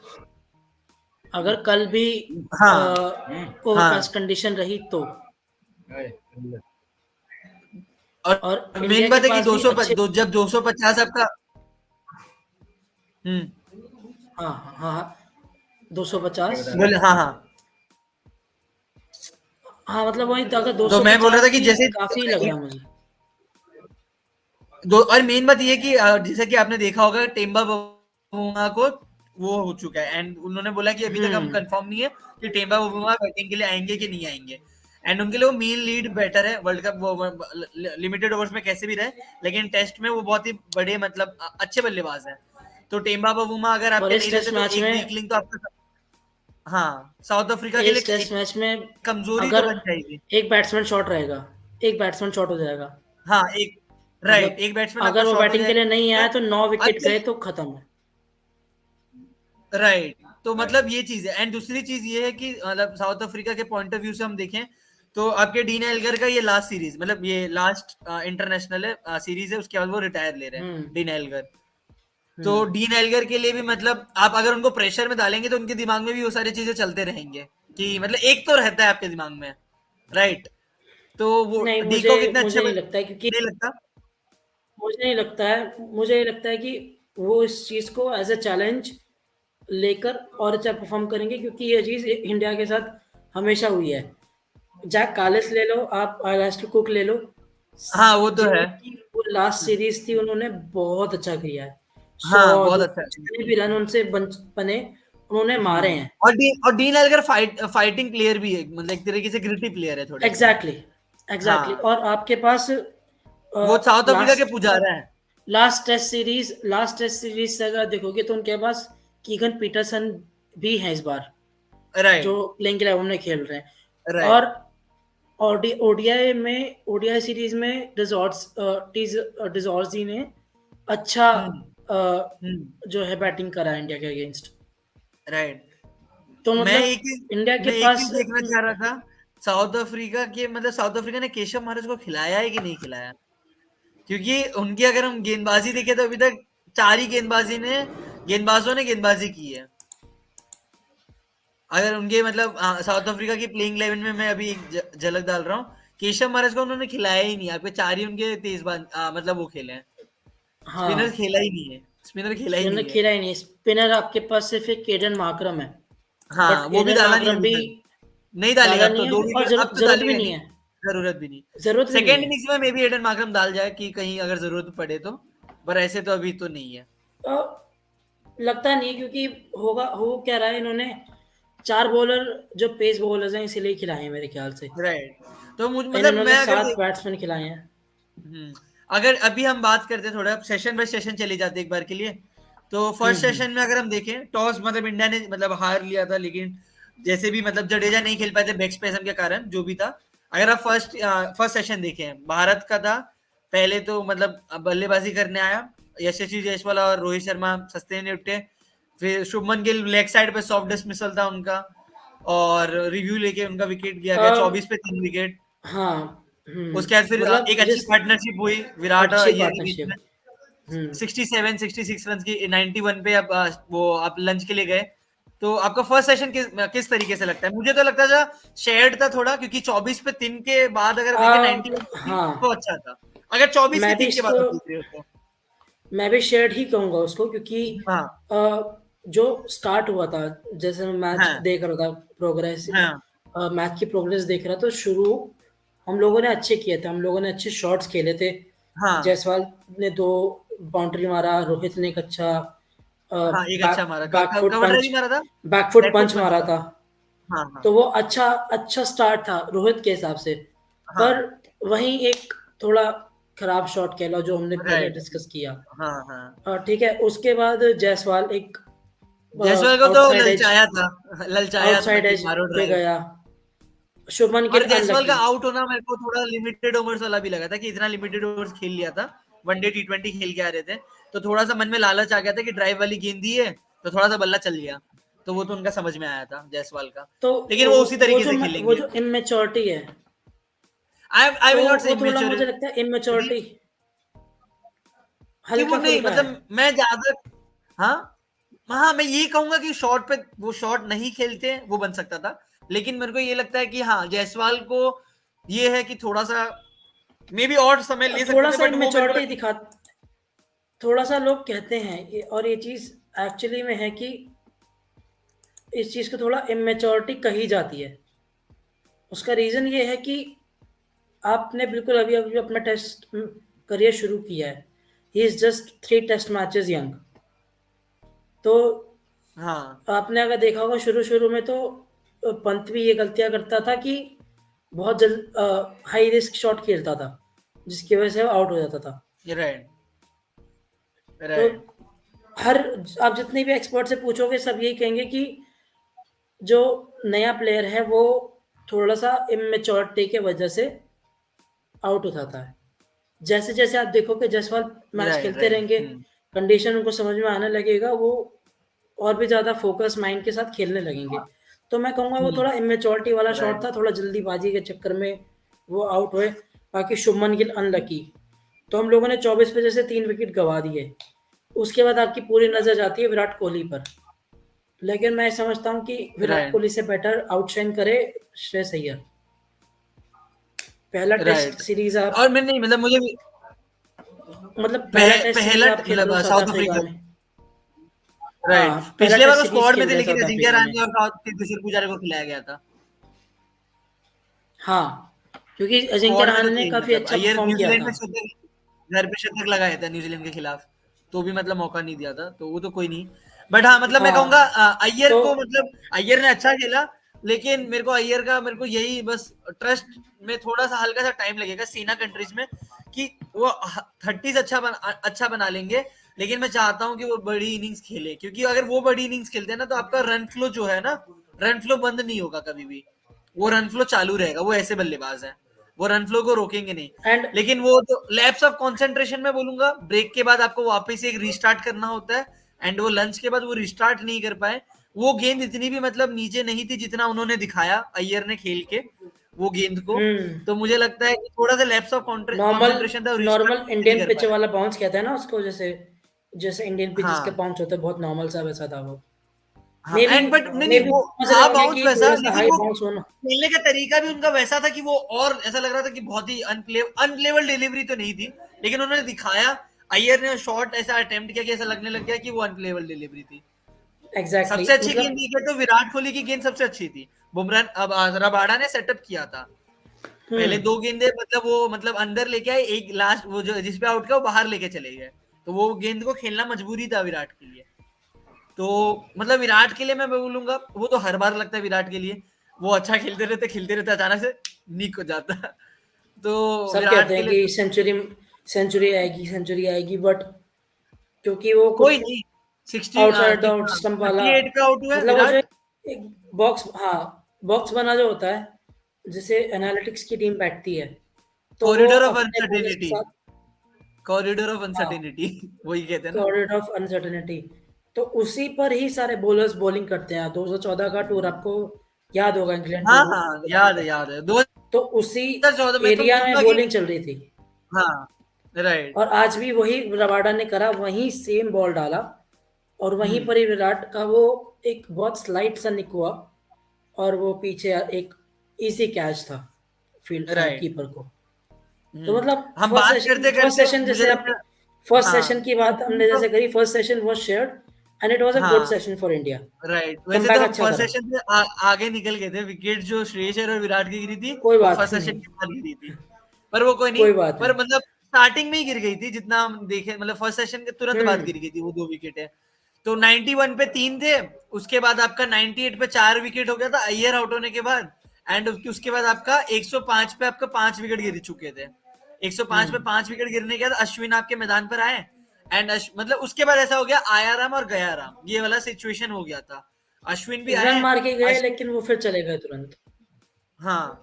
अगर कल भी हाँ ओवरकास्ट हाँ कंडीशन रही तो, और और मेन इंडिया के बात है कि पास भी अच्छे, जब 250 आपका हम्म हाँ हाँ हाँ, 250, बोले हाँ हाँ, हाँ मतलब वही तो, अगर तो मैं बोल रहा 250 था कि भी जैसे काफी लग रहा है मुझे। दो, और मेन बात ये है कि जैसे कि आपने देखा होगा टेम्बा बवुंगा को वो हो चुका है, एंड उन्होंने बोला कि अभी तक हम हम्म कंफर्म नहीं है कि टेम्बा बवुंगा बैटिंग के लिए आएंगे कि नहीं आएंगे, एंड उनके लिए वो मीन लीड बेटर है वर्ल्ड कप, वो लिमिटेड ओवर्स में कैसे भी रहे, लेकिन टेस्ट में वो बहुत ही बड़े मतलब अच्छे बल्लेबाज हैं। तो टेम्बा बवुंगा अगर और आपके इस नहीं रहते टेस्ट तो मैच एक में, वीक लिंक तो आपका हाँ साउथ अफ्रीका के लिए इस टेस्ट एक मैच में कमजोरी तो अगर बन जाएगी। एक बैट्समैन शॉट रहेगा, एक बैट्समैन शॉट हो जाएगा, हाँ एक राइट, मतलब एक बैट्समैन आपका अगर वो शॉर्ट हो बैटिंग के लिए नहीं जाएगा। आया तो 9 विकेट अच्छा गए तो खत्म है। राइट, तो मतलब ये चीज है, एंड दूसरी चीज ये है कि मतलब साउथ अफ्रीका के पॉइंट ऑफ व्यू से हम देखें तो आपके डीन एल्गर का ये लास्ट सीरीज, मतलब ये लास्ट इंटरनेशनल है सीरीज है, उसके बाद वो रिटायर ले रहे हैं हम्म डीन एल्गर। तो हम्म डीन एल्गर के लिए भी मतलब आप अगर उनको प्रेशर में डालेंगे तो उनके दिमाग में भी वो सारी चीजें चलते रहेंगे, कि मतलब एक तो रहता है आपके दिमाग में, राइट। तो वो नहीं, मुझे डीकॉक इतने अच्छे मुझे नहीं बल लगता है, क्योंकि नहीं लगता। मुझे ये लगता है कि वो इस चीज को एज अ चैलेंज लेकर और अच्छा परफॉर्म करेंगे, क्योंकि ये चीज इंडिया के साथ हमेशा हुई है। जैक कालिस ले लो, आप अलास्टर कुक ले लो, हाँ वो तो है। जिनकी वो लास्ट सीरीज थी उन्होंने बहुत अच्छा किया है। सौ हाँ बहुत दो अच्छा है। जितने भी रन उनसे बने उन्होंने मारे हैं। और डीन एल्गर फाइटिंग प्लेयर भी है, मतलब एक तरीके से ग्रिटी प्लेयर है थोड़े से। एग्जैक्टली एग्जैक्टली, हाँ और आपके पास वो साउथ अफ्रीका के लास्ट पुजारा है। लास्ट टेस्ट सीरीज से अगर देखोगे तो उनके पास कीगन पीटरसन भी है इस बार, जो राइट प्लेइंग 11 में खेल रहे हैं। राइट और ओडीआई सीरीज में डिजॉर्जी ने अच्छा हम्म हम्म जो है बैटिंग करा है इंडिया के अगेंस्ट। राइट। तो मैं मतलब एक चीज इंडिया के मैं एक चीज पास देखना चाह रहा था, साउथ अफ्रीका के मतलब साउथ अफ्रीका ने केशव महाराज को खिलाया है कि नहीं खिलाया, क्योंकि उनकी अगर हम गेंदबाजी देखें तो अभी तक चार ही गेंदबाजों ने गेंदबाजी की है। अगर उनके मतलब साउथ अफ्रीका की प्लेइंग 11 में मैं अभी एक झलक डाल रहा हूँ, केशव महाराज को उन्होंने खिलाया ही नहीं, आपके चार ही उनके मतलब वो खेले हैं, स्पिनर हाँ, खेला ही नहीं है, स्पिनर खेला ही स्पिनर नहीं है। खेला ही नहीं। स्पिनर आपके पास सिर्फ एक एडन मार्करम है, हाँ बट वो भी एडन डाला नहीं मार्करम अभी भी तक, नहीं डालेगा डाला अब तो, नहीं दो है, और विकेट अब तो जरूरत भी डालेगा नहीं नहीं, है, जरूरत भी नहीं। जरूरत भी नहीं सेकेंड है। इनिंग्स में मे बी एडन मार्करम डाल जाए कि कहीं अगर जरूरत पड़े तो, पर ऐसे तो अभी तो नहीं है। लगता नहीं है, क्योंकि होगा, हो क्या रहा है, इन्होंने 4 बॉलर जो पेस बॉलर्स हैं इसीलिए खिलाए हैं मेरे ख्याल से। राइट। तो मुझ मतलब इन्होंने मैं अगर 7 बैट्समैन खिलाए हैं। हम्म, अगर अभी हम बात करते हैं थोड़ा सेशन बाय सेशन चली जाते एक बार के लिए, तो फर्स्ट सेशन में अगर हम देखें टॉस मतलब इंडिया ने मतलब हार लिया था, लेकिन जैसे भी मतलब जडेजा नहीं खेल पाए थे बैक स्पेसम के कारण, जो भी था। अगर आप फर्स्ट सेशन देखें भारत का था, पहले तो मतलब बल्लेबाजी करने आया यशस्वी जायसवाल और रोहित शर्मा सस्ते निपटे, फिर शुभमन गिल लेग साइड पे सॉफ्ट डिसमिसल था उनका, और रिव्यू लेके उनका विकेट गया अ, 24 पे 3 विकेट। हाँ, उसके बाद फिर मतलब एक अच्छी जिस पार्टनरशिप हुई विराट और अच्छी अय्यर के बीच में, पार्टनरशिप। हुँ। 67 66 रन की 91 पे अब वो आप लंच के लिए गए। तो आपका फर्स्ट सेशन किस तरीके से लगता है? मुझे तो लगता था शेयर्ड था थोड़ा, क्योंकि 24 पे 3 के बाद अगर देखें 91 थी तो हाँ, अच्छा था, अगर 24 के मैं भी 3 के बाद इसको आप देख रहे हो तो। मैं भी शेयर्ड ही कहूँगा उसको, क्योंकि हाँ जो स्टार्ट हुआ था, जैसे मैं मैच हाँ देख रहा था, हाँ मैच की प्रोग्रेस देख रहा था, तो शुरू हम लोगों ने अच्छे किए थे, हम लोगों ने अच्छे शॉट्स खेले थे। हाँ जायसवाल ने 2 बाउंड्री मारा, रोहित ने एक अच्छा हाँ, एक बैक अच्छा मारा, बैकफुट कवर ड्राइव पंच ही मारा था, बैकफुट बैकफुट पंच पंच मारा था। था। हाँ हाँ तो वो अच्छा अच्छा स्टार्ट था रोहित के हिसाब से। पर हाँ वहीं एक थोड़ा खराब शॉट कह लो जो हमने पहले राइट। डिस्कस किया। हाँ हाँ, ठीक है, उसके बाद जायसवाल एक जायसवाल को तो आउटसाइड एज ललचाया था आउटसाइड कि एज मारो पे ड्राइव। गया। शुभमन और गिल जायसवाल का अनलकी। आउट होना मेरे को थोड़ा लिमिटेड ओवर्स वाला भी लगा था, कि इतना लिमिटेड ओवर्स खेल लिया था, वनडे T20 खेल के आ रहे थे, तो थोड़ा सा मन में लालच आ गया था कि ड्राइव वाली गेंद दी है तो थोड़ा सा बल्ला चल गया, तो वो तो उनका समझ में आया था जायसवाल का, तो लेकिन वो उसी तरीके से वो खेलेंगे। जो इमेच्योरिटी है, आई तो विल नॉट से वो थोड़ा इमेच्योर, मुझे लगता है इमेच्योरिटी कि वो हल्का नहीं फुल्का है। मतलब मैं ज्यादा, हाँ हाँ, मैं ये कहूंगा कि शॉट पे वो शॉट नहीं खेलते वो बन सकता था, लेकिन मेरे को ये लगता है कि हाँ जायसवाल को ये है कि थोड़ा सा मे बी और समय ले सकते थोड़ा थे, सा बट वो मेरे को इमेच्योरिटी लगता दिखा, थोड़ा सा लोग कहते हैं और ये चीज़ एक्चुअली में है कि इस चीज़ को थोड़ा इमेच्योरिटी कही जाती है। उसका रीज़न ये है कि आपने बिल्कुल अभी-अभी अपना टेस्ट करियर शुरू किया है। He is just 3 test matches young. तो हाँ आपने अगर देखा होगा शुरू-शुरू में तो पंत भी ये गलतियाँ करता था कि बहुत हाई रिस्क शॉट खेलता था, जिसकी वज़ह से वो आउट हो जाता था। राइट तो राइट हर आप जितने भी एक्सपर्ट से पूछोगे सब यही कहेंगे कि जो नया प्लेयर है वो थोड़ा-सा इमैच्योरिटी की वज़ह से आउट हो जाता है। जैसे-जैसे आप देखोगे जायसवाल मैच राइट खेलते राइट रहेंगे, कंडीशन उनको समझ में आने लगेगा, वो और भी ज़्यादा फ़ोकस माइंड के साथ खेलने लगेंगे। तो मैं कहूँगा वो थोड़ा इमैच्योरिटी वाला शॉट राइट था, थोड़ा जल्दीबाज़ी के चक्कर में वो आउट हुए। बाकी शुभमन गिल अनलकी। तो हम लोगों ने 24 पे जैसे 3 विकेट गँवा दिए। उसके बाद आपकी पूरी नज़र जाती है विराट कोहली पर। लेकिन मैं समझता हूँ कि विराट राइट कोहली से बेटर आउटशाइन करे श्रेयस अय्यर। पहला टेस्ट राइट। सीरीज़ आप और मैं नहीं मतलब मुझे मतलब पहला टेस्ट सीरीज़ पहला आप खेल रहे हो मतलब साउथ साउथ अफ्रीका अफ्रीका, में। राइट, हाँ, पहला पिछले बार टेस्ट वो सीरीज़ स्क्वाड में खेल थे रहे हैं लेकिन साउथ अजिंक्य अफ्रीका में। रहाणे और किशोर पुजारा को खिलाया गया था, हाँ, क्योंकि अजिंक्य स्क्वाड में तो रहाणे ने थे ही, काफ़ी मतलब अच्छा अय्यर परफ़ॉर्म किया न्यूजीलैंड था। में शतक, घर पे शतक लगाया था न्यूजीलैंड के खिलाफ, तो भी मतलब मौका नहीं दिया था, तो वो तो कोई नहीं। बट हाँ मतलब मैं कहूंगा हाँ, अय्यर तो को मतलब अय्यर ने अच्छा खेला, लेकिन मेरे को अय्यर का मेरे को यही बस ट्रस्ट में थोड़ा सा हल्का सा टाइम लगेगा सीना कंट्रीज में, कि वो 30s अच्छा बना लेंगे, लेकिन मैं चाहता हूँ कि वो बड़ी इनिंग्स खेले, क्योंकि अगर वो बड़ी इनिंग्स खेलते हैं ना तो आपका रन फ्लो जो है ना, रन फ्लो बंद नहीं होगा कभी भी, वो रन फ्लो चालू रहेगा, वो ऐसे बल्लेबाज हैं, वो रन फ्लो को रोकेंगे नहीं। एंड लेकिन वो तो लैप्स ऑफ कंसंट्रेशन में बोलूंगा, ब्रेक के बाद आपको वापस एक रीस्टार्ट करना होता है, एंड वो लंच के बाद वो रिस्टार्ट नहीं कर पाए। वो गेंद इतनी भी मतलब नीचे नहीं थी जितना उन्होंने दिखाया अय्यर ने खेल के वो गेंद को, हुँ, तो मुझे लगता है कि थोड़ा सा लैप्स ऑफ नॉर्मल कंसंट्रेशन था और रिस्टार्ट नॉर्मल नहीं इंडियन कर पिच पाए। वाला बाउंस कहते हैं ना उसको, जैसे जैसे इंडियन पिचेस के हाँ बाउंस होते हैं, बहुत नॉर्मल सा वैसा था वो। हाँ, एंड बट नहीं मे नहीं बी वो समझ रहे था होंगे बाउंस कि वैसा, थोड़ा-सा लेकिन हाई वो बाउंस होना। खेलने का तरीका भी उनका वैसा था कि वो, और ऐसा लग रहा था कि बहुत ही अनप्लेबल डिलीवरी तो नहीं थी, लेकिन उन्होंने दिखाया, अय्यर ने शॉट ऐसा अटेम्प्ट किया कि ऐसा लगने लग गया कि वो अनप्लेबल डिलीवरी थी। एग्ज़ैक्टली सबसे अच्छी गेंद मतलब देखिए तो विराट कोहली की गेंद सबसे अच्छी थी, बुमराह अब रबाडा ने सेटअप किया था, हुँ, पहले 2 गेंदे मतलब वो मतलब अंदर लेके आए, एक लास्ट वो जो जिसपे आउट किया वो बाहर लेके चले गए, तो वो गेंद को खेलना मजबूरी था विराट के लिए। तो मतलब विराट के लिए मैं बोलूंगा, वो तो हर बार लगता है विराट के लिए, वो अच्छा खेलते रहते अचानक से नीक हो जाता है। तो सब विराट कहते के हैं लिए कि तो सेंचुरी आएगी, बट क्योंकि वो कोई कुछ नहीं, 60 आउटसाइड आउट कितना स्टंप वाला, 38 का आउट हुआ है मतलब वो जो विराट। एक बॉक्स, हाँ, बॉक्स बना जो होता है, जिसे एनालिटिक्स की टीम बैठती है, तो वो कॉरिडोर ऑफ अपने बॉलर्स के अनसर्टेनिटी, साथ, कॉरिडोर ऑफ हाँ, अनसर्टेनिटी वही कहते हैं ना। कॉरिडोर ऑफ अनसर्टेनिटी, तो उसी पर ही सारे बॉलर्स बॉलिंग करते हैं। 2014 का टूर आपको याद होगा, इंग्लैंड हाँ टूर हाँ, इंग्लैंड का, याद है तो उसी 2014 में तो एरिया में बोलूंगा कि बॉलिंग चल रही थी। हाँ राइट और आज भी वही रबाडा ने करा, वही सेम बॉल डाला, और वहीं हम्म पर ही विराट का वो एक बहुत स्लाइट सा निक हुआ, और वो पीछे एक इजी कैच था फील्ड राइट कीपर को। तो हम्म। मतलब हम बात करते फर्स्ट करते सेशन मुझे जैसे आप लगता है फर्स्ट हाँ, सेशन की बात हमने तो जैसे करी, first session was shared and it was a good हाँ सेशन फॉर इंडिया। राइट, वैसे तो कमबैक हम अच्छा फर्स्ट करा, सेशन से आगे निकल गए थे, विकेट जो श्रेयस अय्यर और विराट की गिरी थी कोई वो बात फर्स्ट नहीं, सेशन के बाद गिरी थी, पर वो कोई नहीं, कोई बात पर नहीं। मतलब स्टार्टिंग में ही गिर गई थी जितना हम देखे, मतलब फर्स्ट सेशन के तुरंत बाद गिर गई थी वो 2 विकेट है। तो 91 पे 3 थे, उसके बाद आपका 98 पे 4 विकेट हो गया था अय्यर आउट होने के बाद, एंड उसके बाद आपका 105 पे आपका 5 विकेट गिर चुके थे। 105 पे हम्म 5 विकेट गिरने के बाद अश्विन आपके मैदान पर आए, एंड मतलब उसके बाद ऐसा हो गया आया राम और गया राम, ये वाला सिचुएशन हो गया था। अश्विन भी रन आए, मार के गए, अश्विन लेकिन वो फिर चले गए तुरंत। हाँ,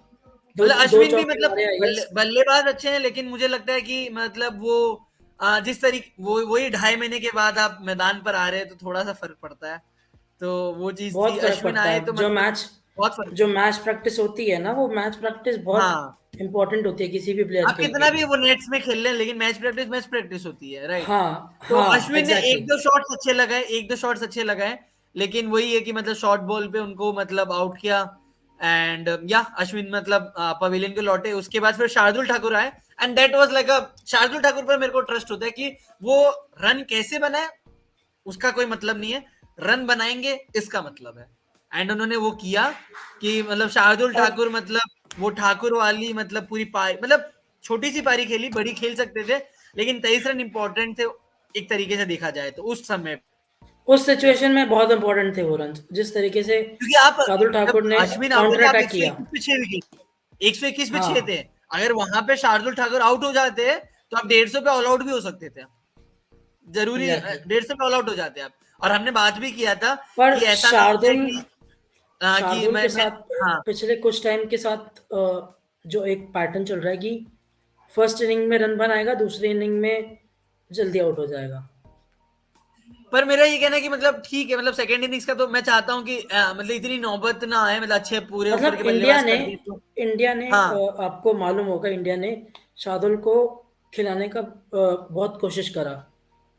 दो मतलब दो अश्विन भी चौके मतलब मारे आई गेस। बल्लेबाज अच्छे हैं, लेकिन मुझे लगता है कि मतलब वो जिस तरीके वो वही 2.5 महीने के बाद आप मैदान पर आ रहे हैं तो थोड़ा सा फर्क पड़ता है, तो वो चीज थी, बहुत फर्क अश्विन पड़ता आए है, तो मतलब बहुत फर्क जो पड़ा। मैच प्रैक्टिस होती है ना, वो मैच प्रैक्टिस बहुत हाँ, इंपॉर्टेंट होती है किसी भी प्लेयर आप के कितना लिए। भी वो नेट्स में खेल लें, लेकिन मैच प्रैक्टिस होती है, राइट। हाँ तो हाँ, अश्विन ने एग्जैक्टली। एक दो शॉट्स अच्छे लगाए, एक दो शॉट्स अच्छे लगाए, लेकिन वही है कि मतलब शॉर्ट बॉल पे उनको मतलब आउट किया, एंड या अश्विन मतलब पवेलियन के लौटे, उसके बाद फिर शार्दुल ठाकुर आए, एंड दैट वाज लाइक अ, शार्दुल ठाकुर पर मेरे को ट्रस्ट होता है कि वो रन कैसे बनाए उसका कोई मतलब नहीं है, रन बनाएंगे इसका मतलब है, एंड उन्होंने वो किया कि मतलब शार्दुल और ठाकुर मतलब वो ठाकुर वाली मतलब पूरी पारी, मतलब छोटी सी पारी खेली, बड़ी खेल सकते थे, लेकिन 23 रन इंपॉर्टेंट थे एक तरीके से देखा जाए तो उस समय उस पे, सिचुएशन में बहुत इंपॉर्टेंट थे वो रन, जिस तरीके से क्योंकि आप शार्दुल जब ठाकुर ने अश्विन आउट है काउंटर तो आप अटैक किया। 121 पे 6 विकेट, 121 पे 6 थे, हाँ, अगर वहां पे शार्दुल ठाकुर आउट हो जाते तो आप 150 पे ऑल आउट भी हो सकते थे, जरूरी एग्जैक्टली। 150 पे ऑल आउट हो जाते आप। और हमने बात भी किया था कि पर ऐसा ना हो जाए शार्दुल कि शार्दुल के मैं साथ हाँ, पिछले कुछ टाइम के साथ जो एक पैटर्न चल रहा है कि फर्स्ट इनिंग में रन बनाएगा, दूसरी इनिंग में जल्दी आउट हो जाएगा। पर मेरा ये कहना है कि मतलब ठीक है, मतलब सेकंड इनिंग्स का तो मैं चाहता हूँ कि मतलब इतनी नौबत ना आए, मतलब अच्छे पूरे ऊपर मतलब के बल्लेबाज कर दिए तो इंडिया ने हाँ आपको मालूम होगा, इंडिया ने शार्दुल को खिलाने का बहुत कोशिश करा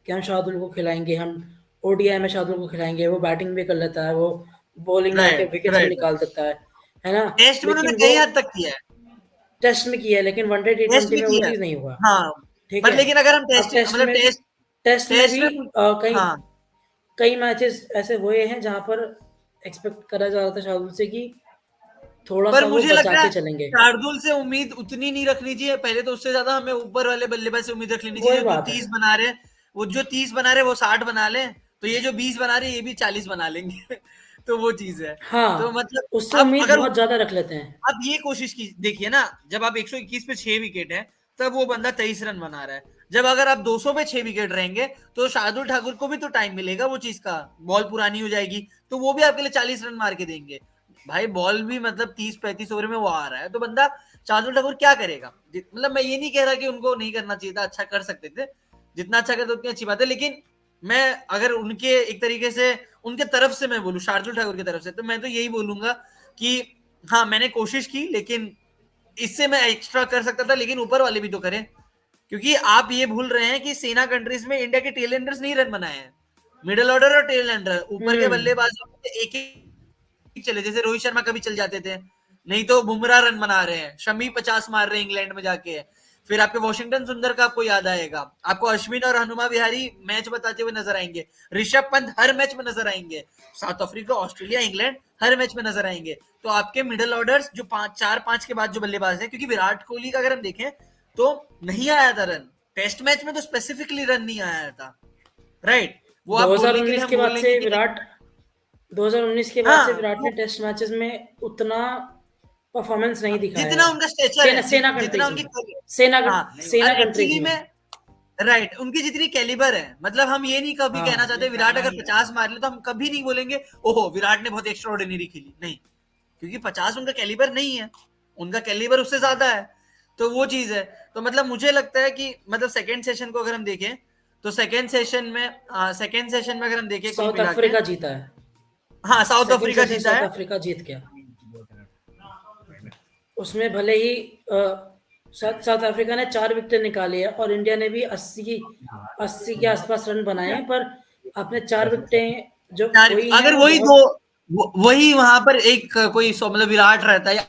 कि हम शार्दुल को खिलाएंगे, हम ओडीआई में शार्दुल को खिलाएंगे, वो बैटिंग भी कर लेता है, वो बॉलिंग में आके राइट विकेट्स भी राइट, निकाल देता है ना। टेस्ट में उन्होंने लेकिन वो कई हद तक किया है, टेस्ट में किया है, लेकिन वनडे टी टेस्ट ट्वेंटी भी में वो किया है चीज़ नहीं हुआ। हाँ, ठीक पर है, लेकिन अगर हम अब टेस्ट मतलब टेस्ट में टेस्ट भी में कई हाँ, कई मैचेस ऐसे हुए हैं जहां पर एक्सपेक्ट करा जा रहा था शार्दुल से कि थोड़ा पर सा वो मुझे बचा लगता है के चलेंगे। शार्दुल से उम्मीद उतनी नहीं रखनी चाहिए, पहले तो उससे ज्यादा हमें ऊपर वाले बल्लेबाज से उम्मीद रख लेनी वही चाहिए, जो बात है। 30 बना रहे, वो जो 30 बना रहे वो 60 बना ले, तो ये जो 20 बना रहे ये भी 40 बना लेंगे तो वो चीज है, तो हाँ, मतलब उससे अब उम्मीद अगर बहुत ज्यादा रख लेते हैं। आप ये कोशिश की देखिए ना, जब आप 121 पे 6 विकेट है तब वो बंदा 23 रन बना रहा है, जब अगर आप 200 पे 6 विकेट रहेंगे तो शार्दुल ठाकुर को भी तो टाइम मिलेगा वो चीज का, बॉल पुरानी हो जाएगी तो वो भी आपके लिए 40 रन मार के देंगे, भाई बॉल भी मतलब 30-35 ओवर में वो आ रहा है, तो बंदा शार्दुल ठाकुर क्या करेगा, मतलब मैं ये नहीं कह रहा कि उनको नहीं करना चाहिए था, अच्छा कर सकते थे, जितना अच्छा करते उतनी अच्छी बात है, लेकिन मैं अगर उनके एक तरीके से उनके तरफ से मैं बोलूं शार्दुल ठाकुर की तरफ से, तो मैं तो यही बोलूंगा कि हाँ मैंने कोशिश की, लेकिन इससे मैं एक्स्ट्रा कर सकता था, लेकिन ऊपर वाले भी तो करें, क्योंकि आप ये भूल रहे हैं कि सेना कंट्रीज में इंडिया के टेल एंडर्स नहीं रन बनाए हैं, मिडिल ऑर्डर और टेल एंडर ऊपर के हम्म बल्लेबाजों एक एक चले, जैसे रोहित शर्मा कभी चल जाते थे, नहीं तो बुमराह रन बना रहे हैं, शमी 50 मार रहे हैं इंग्लैंड में जाके, फिर आपके वॉशिंगटन सुंदर का आपको याद आएगा, आपको अश्विन और हनुमा विहारी मैच बताते हुए नजर आएंगे, ऋषभ पंत हर मैच में नजर आएंगे, साउथ अफ्रीका ऑस्ट्रेलिया इंग्लैंड हर मैच में नजर आएंगे, तो आपके मिडिल ऑर्डर्स जो 4-5 के बाद जो बल्लेबाज है, क्योंकि विराट कोहली का अगर हम देखें तो नहीं आया था रन, टेस्ट मैच में तो स्पेसिफिकली रन नहीं आया था, राइट, वो आप बोलने के लिए 2019 हम के बोल बाद लेंगे से कि विराट 2019 के बाद से हाँ, विराट ने टेस्ट मैचेस में उतना परफॉर्मेंस नहीं दिखाया जितना है। उनका स्टेचर है, सेना जितना कंट्रीज में, उनकी सेना हाँ, सेना कंट्रीज एक्चुअली में। में राइट, उनकी जितनी कैलिबर है, मतलब हम ये नहीं कभी कहना हाँ, चाहते विराट अगर 50 मार ले तो हम कभी नहीं बोलेंगे ओहो विराट ने बहुत एक्स्ट्रा ऑर्डिनरी खेली, नहीं, क्योंकि 50 उनका कैलिबर नहीं है, उनका कैलिबर उससे ज्यादा है। तो वो चीज है। तो मतलब मुझे लगता है कि मतलब सेकेंड सेशन को अगर हम देखें तो सेकेंड सेशन में अगर हम देखें कुल साउथ मिला के, अफ्रीका जीता है। हाँ साउथ सेकंड अफ्रीका सेशन जीता साउथ है। अफ्रीका जीत गया। उसमें भले ही साउथ अफ्रीका ने 4 विकेट निकाली है और इंडिया ने भी 80 के आसपास रन बनाए हैं, पर आपने 4 विकेटें जो चार, खोई हैं अगर वो वही दो, बहुत। वही वहां पर एक कोई मतलब विराट रहता है या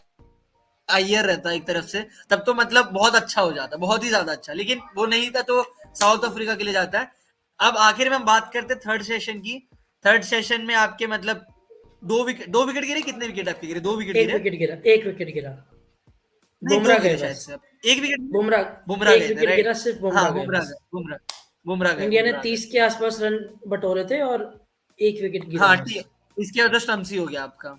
अय्यर रहता है एक तरफ से, तब तो मतलब बहुत अच्छा हो जाता, बहुत ही ज्यादा अच्छा, लेकिन वो नहीं था तो साउथ अफ्रीका के लिए जाता है। अब आखिर में हम बात करते हैं थर्ड सेशन की। थर्ड सेशन में आपके मतलब 2 विकेट गिरे, कितने विकेट आपके गिरे? 2 विकेट एक गिरे? विकेट गिरा, एक विकेट गिरा। नहीं, दो बुमराह गए गिरे शायद बस। से। अब एक विकेट गिरे, बुमराह, बुमराह एक गए थे विकेट राइट। गिरा, सिर्फ हाँ बुमराह गए बुमराह बस। गए, बुमराह बुमराह गए, इंडिया ने बुमराह गए। 30 के आसपास रन बटोरे थे और एक विकेट गिरा हाँ बस। ठीक, इसके बाद तो स्टम्प्स ही हो गया आपका।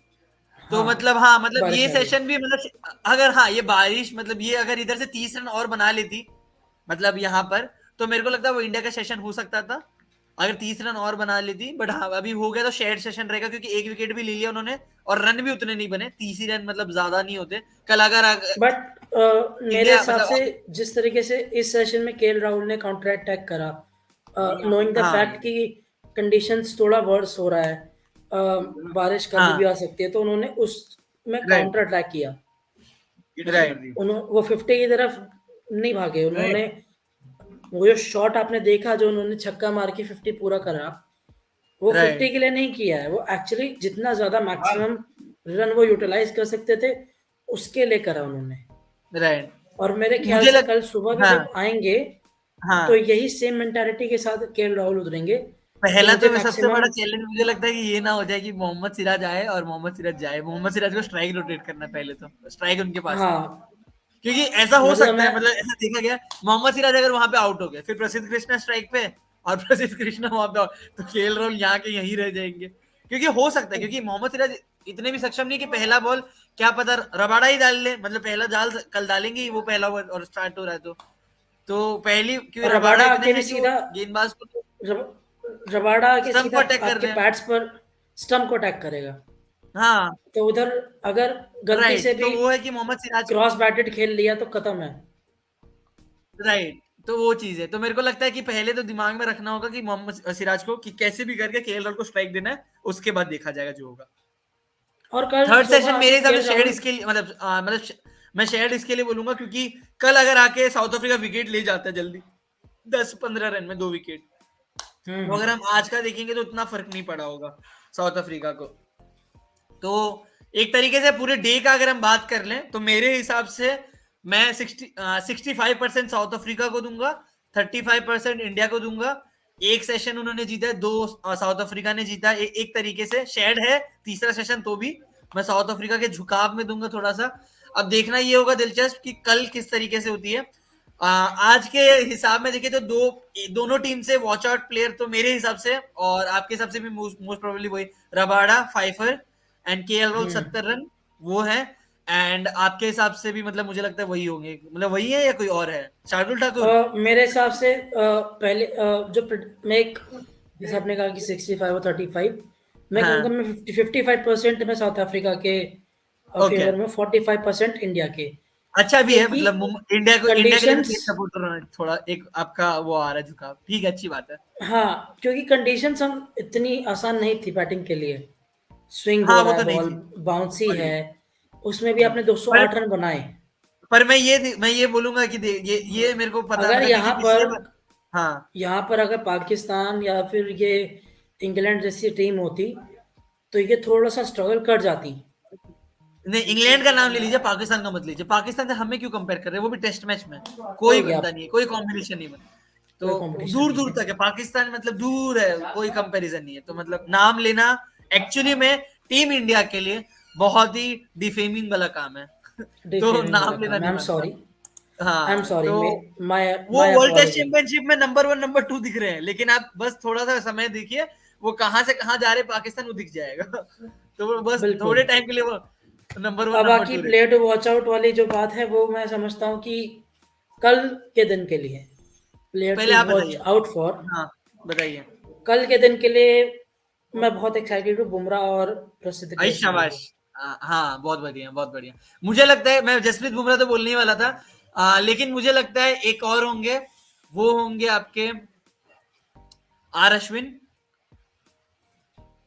तो हाँ, मतलब हाँ, मतलब बारिश ये आ गई। सेशन भी मतलब अगर हाँ ये बारिश मतलब ये अगर इधर से 30 रन और बना लेती मतलब यहाँ पर, तो मेरे को लगता है वो इंडिया का सेशन हो सकता था अगर 30 रन और बना लेती। बट हाँ अभी हो गया तो शेयर सेशन रहेगा, क्योंकि एक विकेट भी ले लिया उन्होंने और रन भी उतने नहीं बने, 30 ही रन मतलब ज्यादा नहीं होते। कल अगर बट मेरे इंडिया हिसाब से मतलब जिस तरीके से इस सेशन में केएल राहुल ने काउंटर अटैक करा, नोइंग द हाँ फैक्ट कि कंडीशंस थोड़ा वर्स हो रहा है, बारिश कभी भी हाँ आ सकती है, तो उन्होंने उसमें राइट काउंटर अटैक किया। राइट वो 50 की तरफ नहीं भागे, उन्होंने वो जो शॉट आपने देखा जो उन्होंने छक्का मार के 50 पूरा करा, वो 50 राइट के लिए नहीं किया है, वो एक्चुअली जितना ज्यादा मैक्सिमम रन वो यूटिलाइज कर सकते थे उसके लिए करा उन्होंने। राइट और मेरे ख्याल मुझे से लग कल सुबह भी हाँ जब आएंगे तो हाँ, यही सेम मेंटालिटी के साथ केएल राहुल उतरेंगे कि पहला मुझे तो मैं सबसे बड़ा मैक्सिमम। चैलेंज मुझे लगता है कि ये ना हो जाए कि मोहम्मद सिराज आए और मोहम्मद सिराज जाए, मोहम्मद सिराज को स्ट्राइक रोटेट करना है पहले, तो स्ट्राइक उनके पास है, हाँ, क्योंकि ऐसा हो मतलब सकता मैं है, मतलब ऐसा देखा गया मोहम्मद सिराज अगर वहां पे आउट हो गए, फिर प्रसिद्ध कृष्णा स्ट्राइक पे और प्रसिद्ध कृष्णा वहां पे out, तो केएल राहुल यहाँ के यहीं रह जाएंगे, क्योंकि हो सकता है क्योंकि मोहम्मद सिराज इतने भी सक्षम नहीं कि पहला बॉल क्या पता रबाड़ा ही डाल ले, मतलब पहला जाल कल डालेंगे ही वो पहला ओवर और स्टार्ट हो रहा है तो पहली, क्योंकि रबाड़ा रबाडा इतने आके भी हैं कि वो सीधा गेंदबाज को तो रबाडा आके स्टंप को सीधा अटैक कर आपके रहे हैं। पैड्स पर स्टंप को अटैक करेगा, हाँ तो उधर अगर गलती से राइट, तो भी वो है कि मोहम्मद सिराज क्रॉस बैटेड खेल लिया तो खत्म है। राइट, तो वो चीज है। तो मेरे को लगता है कि पहले तो दिमाग में रखना होगा कि मोहम्मद सिराज को कि कैसे भी करके केएल राहुल को स्ट्राइक देना है, उसके बाद देखा जाएगा जो होगा। और कल थर्ड सुबह सेशन आके मेरे हिसाब से केएल शेयर राहुल। इसके लिए मैं शेयर इसके लिए बोलूंगा क्योंकि कल अगर आके साउथ अफ्रीका विकेट ले जाता है जल्दी 10-15 रन में 2 विकेट, तो अगर हम आज का देखेंगे तो उतना फर्क नहीं पड़ा होगा साउथ अफ्रीका को। तो एक तरीके से पूरे डे का अगर हम बात कर लें तो मेरे हिसाब से मैं 65% साउथ अफ्रीका को दूंगा, 35% इंडिया को दूंगा। एक सेशन उन्होंने जीता है, दो साउथ अफ्रीका ने जीता है, एक तरीके से शेयर्ड है तीसरा सेशन, तो भी मैं साउथ अफ्रीका के झुकाव में दूंगा थोड़ा सा। अब देखना ये होगा दिलचस्प कि कल किस तरीके से होती है। आज के हिसाब में देखें तो दोनों टीम से वॉच आउट प्लेयर तो मेरे हिसाब से और आपके हिसाब से भी मोस्ट प्रोबेबली वही Rabada fifer and KL Rahul 70 run वो है। एंड आपके हिसाब से भी मतलब मुझे लगता है वही होंगे, मतलब वही है या कोई और है? शार्दुल ठाकुर? मेरे हिसाब से पहले मैं एक, जैसे आपने कहा कि 65 और 35, मैं कहूँगा हाँ मैं 55% मैं साउथ अफ्रीका के ओके, फेवर में, 45% इंडिया के, अच्छा भी है क्योंकि मतलब इंडिया के लिए भी कंडीशंस। तेज सपोर्टर थोड़ा एक आपका वो आ रहा है झुकाव, ठीक है, अच्छी बात है। हाँ, क्योंकि कंडीशंस हम इतनी आसान नहीं थी बैटिंग के लिए। स्विंग हो हाँ वो रहा है तो नहीं बॉल, थी। बाउंसी और है, उसमें भी आपने पर 208 रन बनाए। मैं ये बोलूंगा कि ये मेरे को पता अगर था क्योंकि पिछले बार हाँ अगर पाकिस्तान या फिर ये इंग्लैंड जैसी टीम होती तो ये थोड़ा सा स्ट्रगल कर जाती। नहीं, इंग्लैंड का नाम ले लीजिए, पाकिस्तान का मत लीजिए। पाकिस्तान से हमें क्यों कंपेयर कर रहे हैं, वो भी टेस्ट मैच में हो कोई गया, बनता नहीं है, कोई कॉम्बिनेशन नहीं बना। कोई तो कंपटीशन दूर नहीं दूर है। तक है पाकिस्तान, मतलब दूर है, कोई कंपैरिजन नहीं है। तो मतलब नाम लेना एक्चुअली में टीम इंडिया के लिए बहुत ही डिफेमिंग वाला काम है तो डिफेमिंग वाला नाम लेना काम है, नहीं आई एम बनता। सॉरी। आई एम हाँ, सॉरी, तो माय वो my world test apology. Championship में नंबर 1 नंबर 2 दिख रहे हैं, लेकिन आप बस थोड़ा सा समय देखिए, वो कहाँ से कहाँ जा रहे हैं पाकिस्तान, वो दिख जाएगा। तो वो बस बिल्कुल। थोड़े टाइम के लिए वो नंबर 1 अब नंबर बाकी 2 रहे। प्लेयर टू वॉच आउट वाली जो बात है वो मैं समझता हूँ कि कल के दिन के लिए प्लेयर पहले टू आप वॉच बताइए। आउट फॉर, हाँ, बताइए। कल के दिन के लिए मैं बहुत एक्साइटेड हूँ बुमराह और प्रसिद्ध आई कृष्णा के शाबाश। लिए। हाँ, बहुत बढ़िया, बहुत बढ़िया। मुझे लगता है, मैं जसप्रीत बुमराह तो बोलने ही वाला था, लेकिन मुझे लगता है एक और होंगे, वो होंगे आपके आर अश्विन।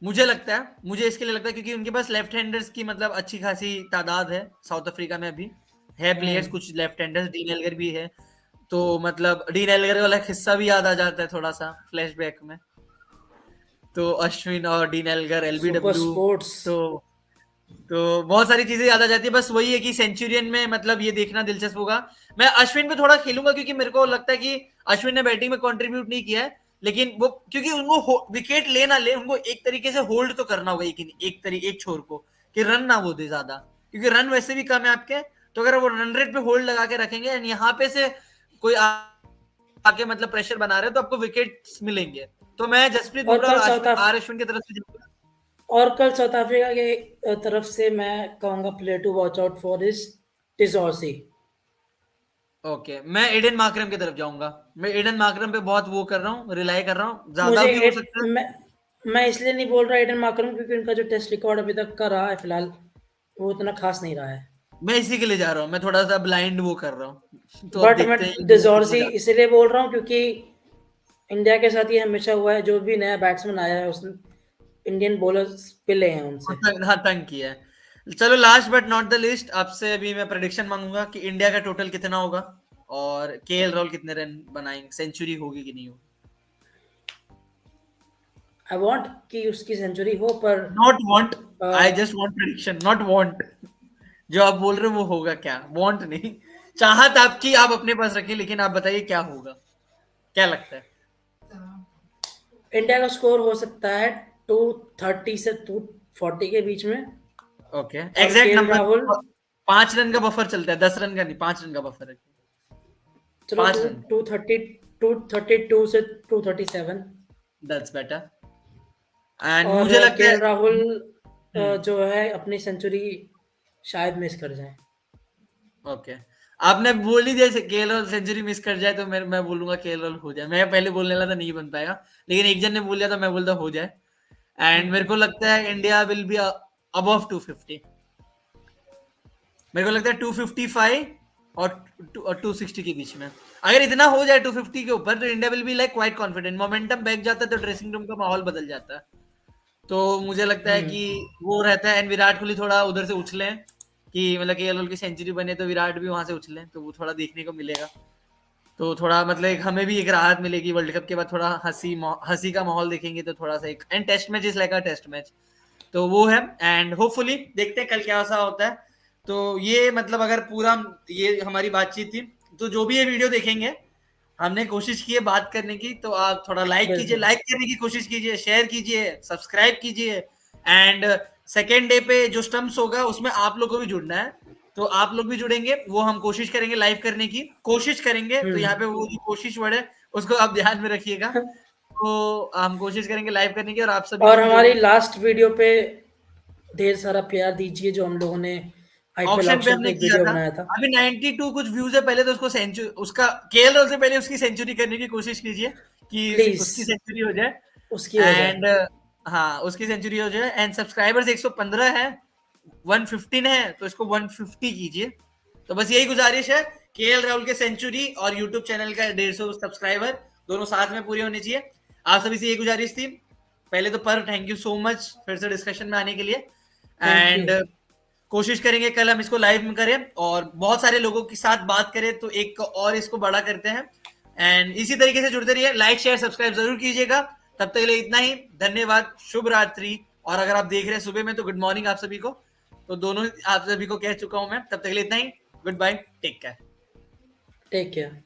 मुझे लगता है, मुझे इसके लिए लगता है क्योंकि उनके पास लेफ्ट हैंडर्स की मतलब अच्छी खासी तादाद है साउथ अफ्रीका में अभी, है प्लेयर्स हम्म। कुछ लेफ्ट हैंडर्स, डीन एल्गर भी है। तो मतलब डीन एल्गर वाला किस्सा भी याद आ जाता है थोड़ा सा फ्लैशबैक में। तो अश्विन और dean Elgar, super LBW. Sports. तो बहुत सारी चीजें याद आ जाती है, बस वही है कि सेंचुरियन में मतलब ये देखना दिलचस्प होगा। मैं अश्विन पे थोड़ा खेलूंगा क्योंकि मेरे को लगता है कि अश्विन ने बैटिंग में कंट्रीब्यूट नहीं किया है, लेकिन वो क्योंकि उनको विकेट ले ना ले, उनको एक तरीके से होल्ड तो करना होगा, एक छोर को, कि रन ना वो दे ज्यादा, क्योंकि रन वैसे भी कम है आपके। तो अगर वो रन रेट पे होल्ड लगा के रखेंगे एंड यहाँ पे से कोई आके मतलब प्रेशर बना रहे हैं, तो आपको विकेट मिलेंगे। तो मैं जसप्रीत और बुमराह कल और साउथ आर अश्विन की तरफ से जाऊंगा। और कल साउथ अफ्रीका के तरफ से मैं कहूंगा player to watch out for is टिजॉर्सी। ओके, मैं एडन मार्करम की तरफ जाऊंगा। मैं एडन मार्करम पे बहुत वो कर रहा हूँ, रिलाई कर रहा हूँ, ज्यादा मुझे भी हो सकता है। मैं इसलिए नहीं बोल रहा एडन मार्करम क्योंकि उनका जो टेस्ट रिकॉर्ड अभी तक का रहा है फिलहाल वो उतना खास नहीं रहा है। मैं इसी के लिए जा रहा हूँ, मैं थोड़ा सा ब्लाइंड वो कर रहा हूँ। तो अब बट मैं देखते हैं इंडिया किस पर डिजॉर्सी जाता इसलिए बोल रहा हूँ क्योंकि इंडिया के साथ ये हमेशा हुआ है, जो भी नया बैट्समैन आया है उसने इंडियन बॉलर्स पिले हैं है। उनसे। हाँ, तंग किया है। चलो, last but not the list, आपसे अभी मैं प्रेडिक्शन मांगूंगा कि इंडिया का टोटल कितना होगा, और केएल राहुल कितने रन बनाएंगे, सेंचुरी होगी कि नहीं होगी। आई वांट कि उसकी सेंचुरी हो पर not want, a, I just want prediction, not want. जो आप बोल रहे हो वो होगा क्या, वांट नहीं। चाहत आपकी आप अपने पास रखिए, लेकिन आप बताइए क्या होगा, क्या लगता है। इंडिया का स्कोर हो सकता है 230 से 240 के बीच में। ओके, और exact KL number. Rahul 5 run का बफर चलता है, 10 रन का नहीं, 5 रन का बफर है। चलो टू 5 रन, 230 232 से 237। That's better. एंड और मुझे लगता है, केएल राहुल हम्म, जो है अपनी सेंचुरी शायद मिस कर जाए। ओके। आपने बोल ही दिया केएल सेंचुरी मिस कर जाए, तो मैं बोलूंगा केएल हो जाए। मैं पहले बोलने वाला था नहीं बन पाएगा, लेकिन एक जन ने बोल दिया तो मैं बोलता हो जाए। एंड मेरे को लगता है इंडिया विल बी अबव 250। मेरे को लगता है 255 और 260 के बीच में। अगर इतना हो जाए 250 के ऊपर, तो India will be like quite confident, momentum back जाता है, तो ड्रेसिंग रूम का माहौल बदल जाता है। तो मुझे लगता है कि हम्म। वो रहता है। एंड विराट कोहली थोड़ा उधर से उछले, कि मतलब कि एल की सेंचुरी बने तो विराट भी वहां से उछले, तो वो थोड़ा देखने को मिलेगा। तो थोड़ा मतलब हमें भी एक राहत मिलेगी, वर्ल्ड कप के बाद थोड़ा हंसी का माहौल देखेंगे, तो थोड़ा सा एक and test match is like a test match. तो वो है। एंड होपफुली देखते हैं कल क्या सा होता है। तो ये मतलब अगर पूरा ये हमारी बातचीत थी, तो जो भी ये वीडियो देखेंगे, हमने कोशिश की है बात करने की, तो आप थोड़ा लाइक कीजिए, बिल्कुल। लाइक करने की कोशिश कीजिए, शेयर कीजिए, सब्सक्राइब कीजिए। एंड सेकेंड डे पे जो स्टम्प्स होगा उसमें आप लोग को भी जुड़ना है, तो आप लोग भी जुड़ेंगे, वो हम कोशिश करेंगे लाइव करने की, कोशिश करेंगे। तो यहाँ पे वो जो कोशिश वर्ड है उसको आप ध्यान में रखिएगा। तो हम कोशिश करेंगे लाइव करने की, और आप सभी को और भी हमारी जोड़ेंगे। लास्ट वीडियो पे ढेर सारा प्यार दीजिए जो हम लोगों ने आईपीएल ऑक्शन पे ऑक्शन पे हमने एक किया वीडियो था, बनाया था। अभी 92 कुछ व्यूज है। पहले तो उसको सेंचुरी, उसका केएल राहुल से पहले उसकी सेंचुरी करने की कोशिश कीजिए, कि प्लीज उसकी सेंचुरी हो जाए। उसकी हो जाए। एंड हाँ, उसकी सेंचुरी हो जाए। एंड सब्सक्राइबर्स 115 है, 115 है, तो इसको 150 कीजिए। तो बस यही गुजारिश है, केएल राहुल के सेंचुरी और यूट्यूब चैनल का 150 सब्सक्राइबर दोनों साथ में पूरे होने चाहिए। आप सभी से यही गुजारिश थी। पहले तो पर थैंक यू सो मच फिर से डिस्कशन में आने के लिए। Thank you. एंड कोशिश करेंगे कल हम इसको लाइव में करें और बहुत सारे लोगों के साथ बात करें, तो एक और इसको बड़ा करते हैं। एंड इसी तरीके से जुड़ते रहिए, लाइक शेयर सब्सक्राइब जरूर कीजिएगा। तब तक के लिए इतना ही, धन्यवाद, शुभ रात्रि। और अगर आप देख रहे हैं सुबह में, तो गुड मॉर्निंग आप सभी को। तो दोनों आप सभी को कह चुका हूं मैं। तब तक के लिए इतना ही, good bye, take care. Take care.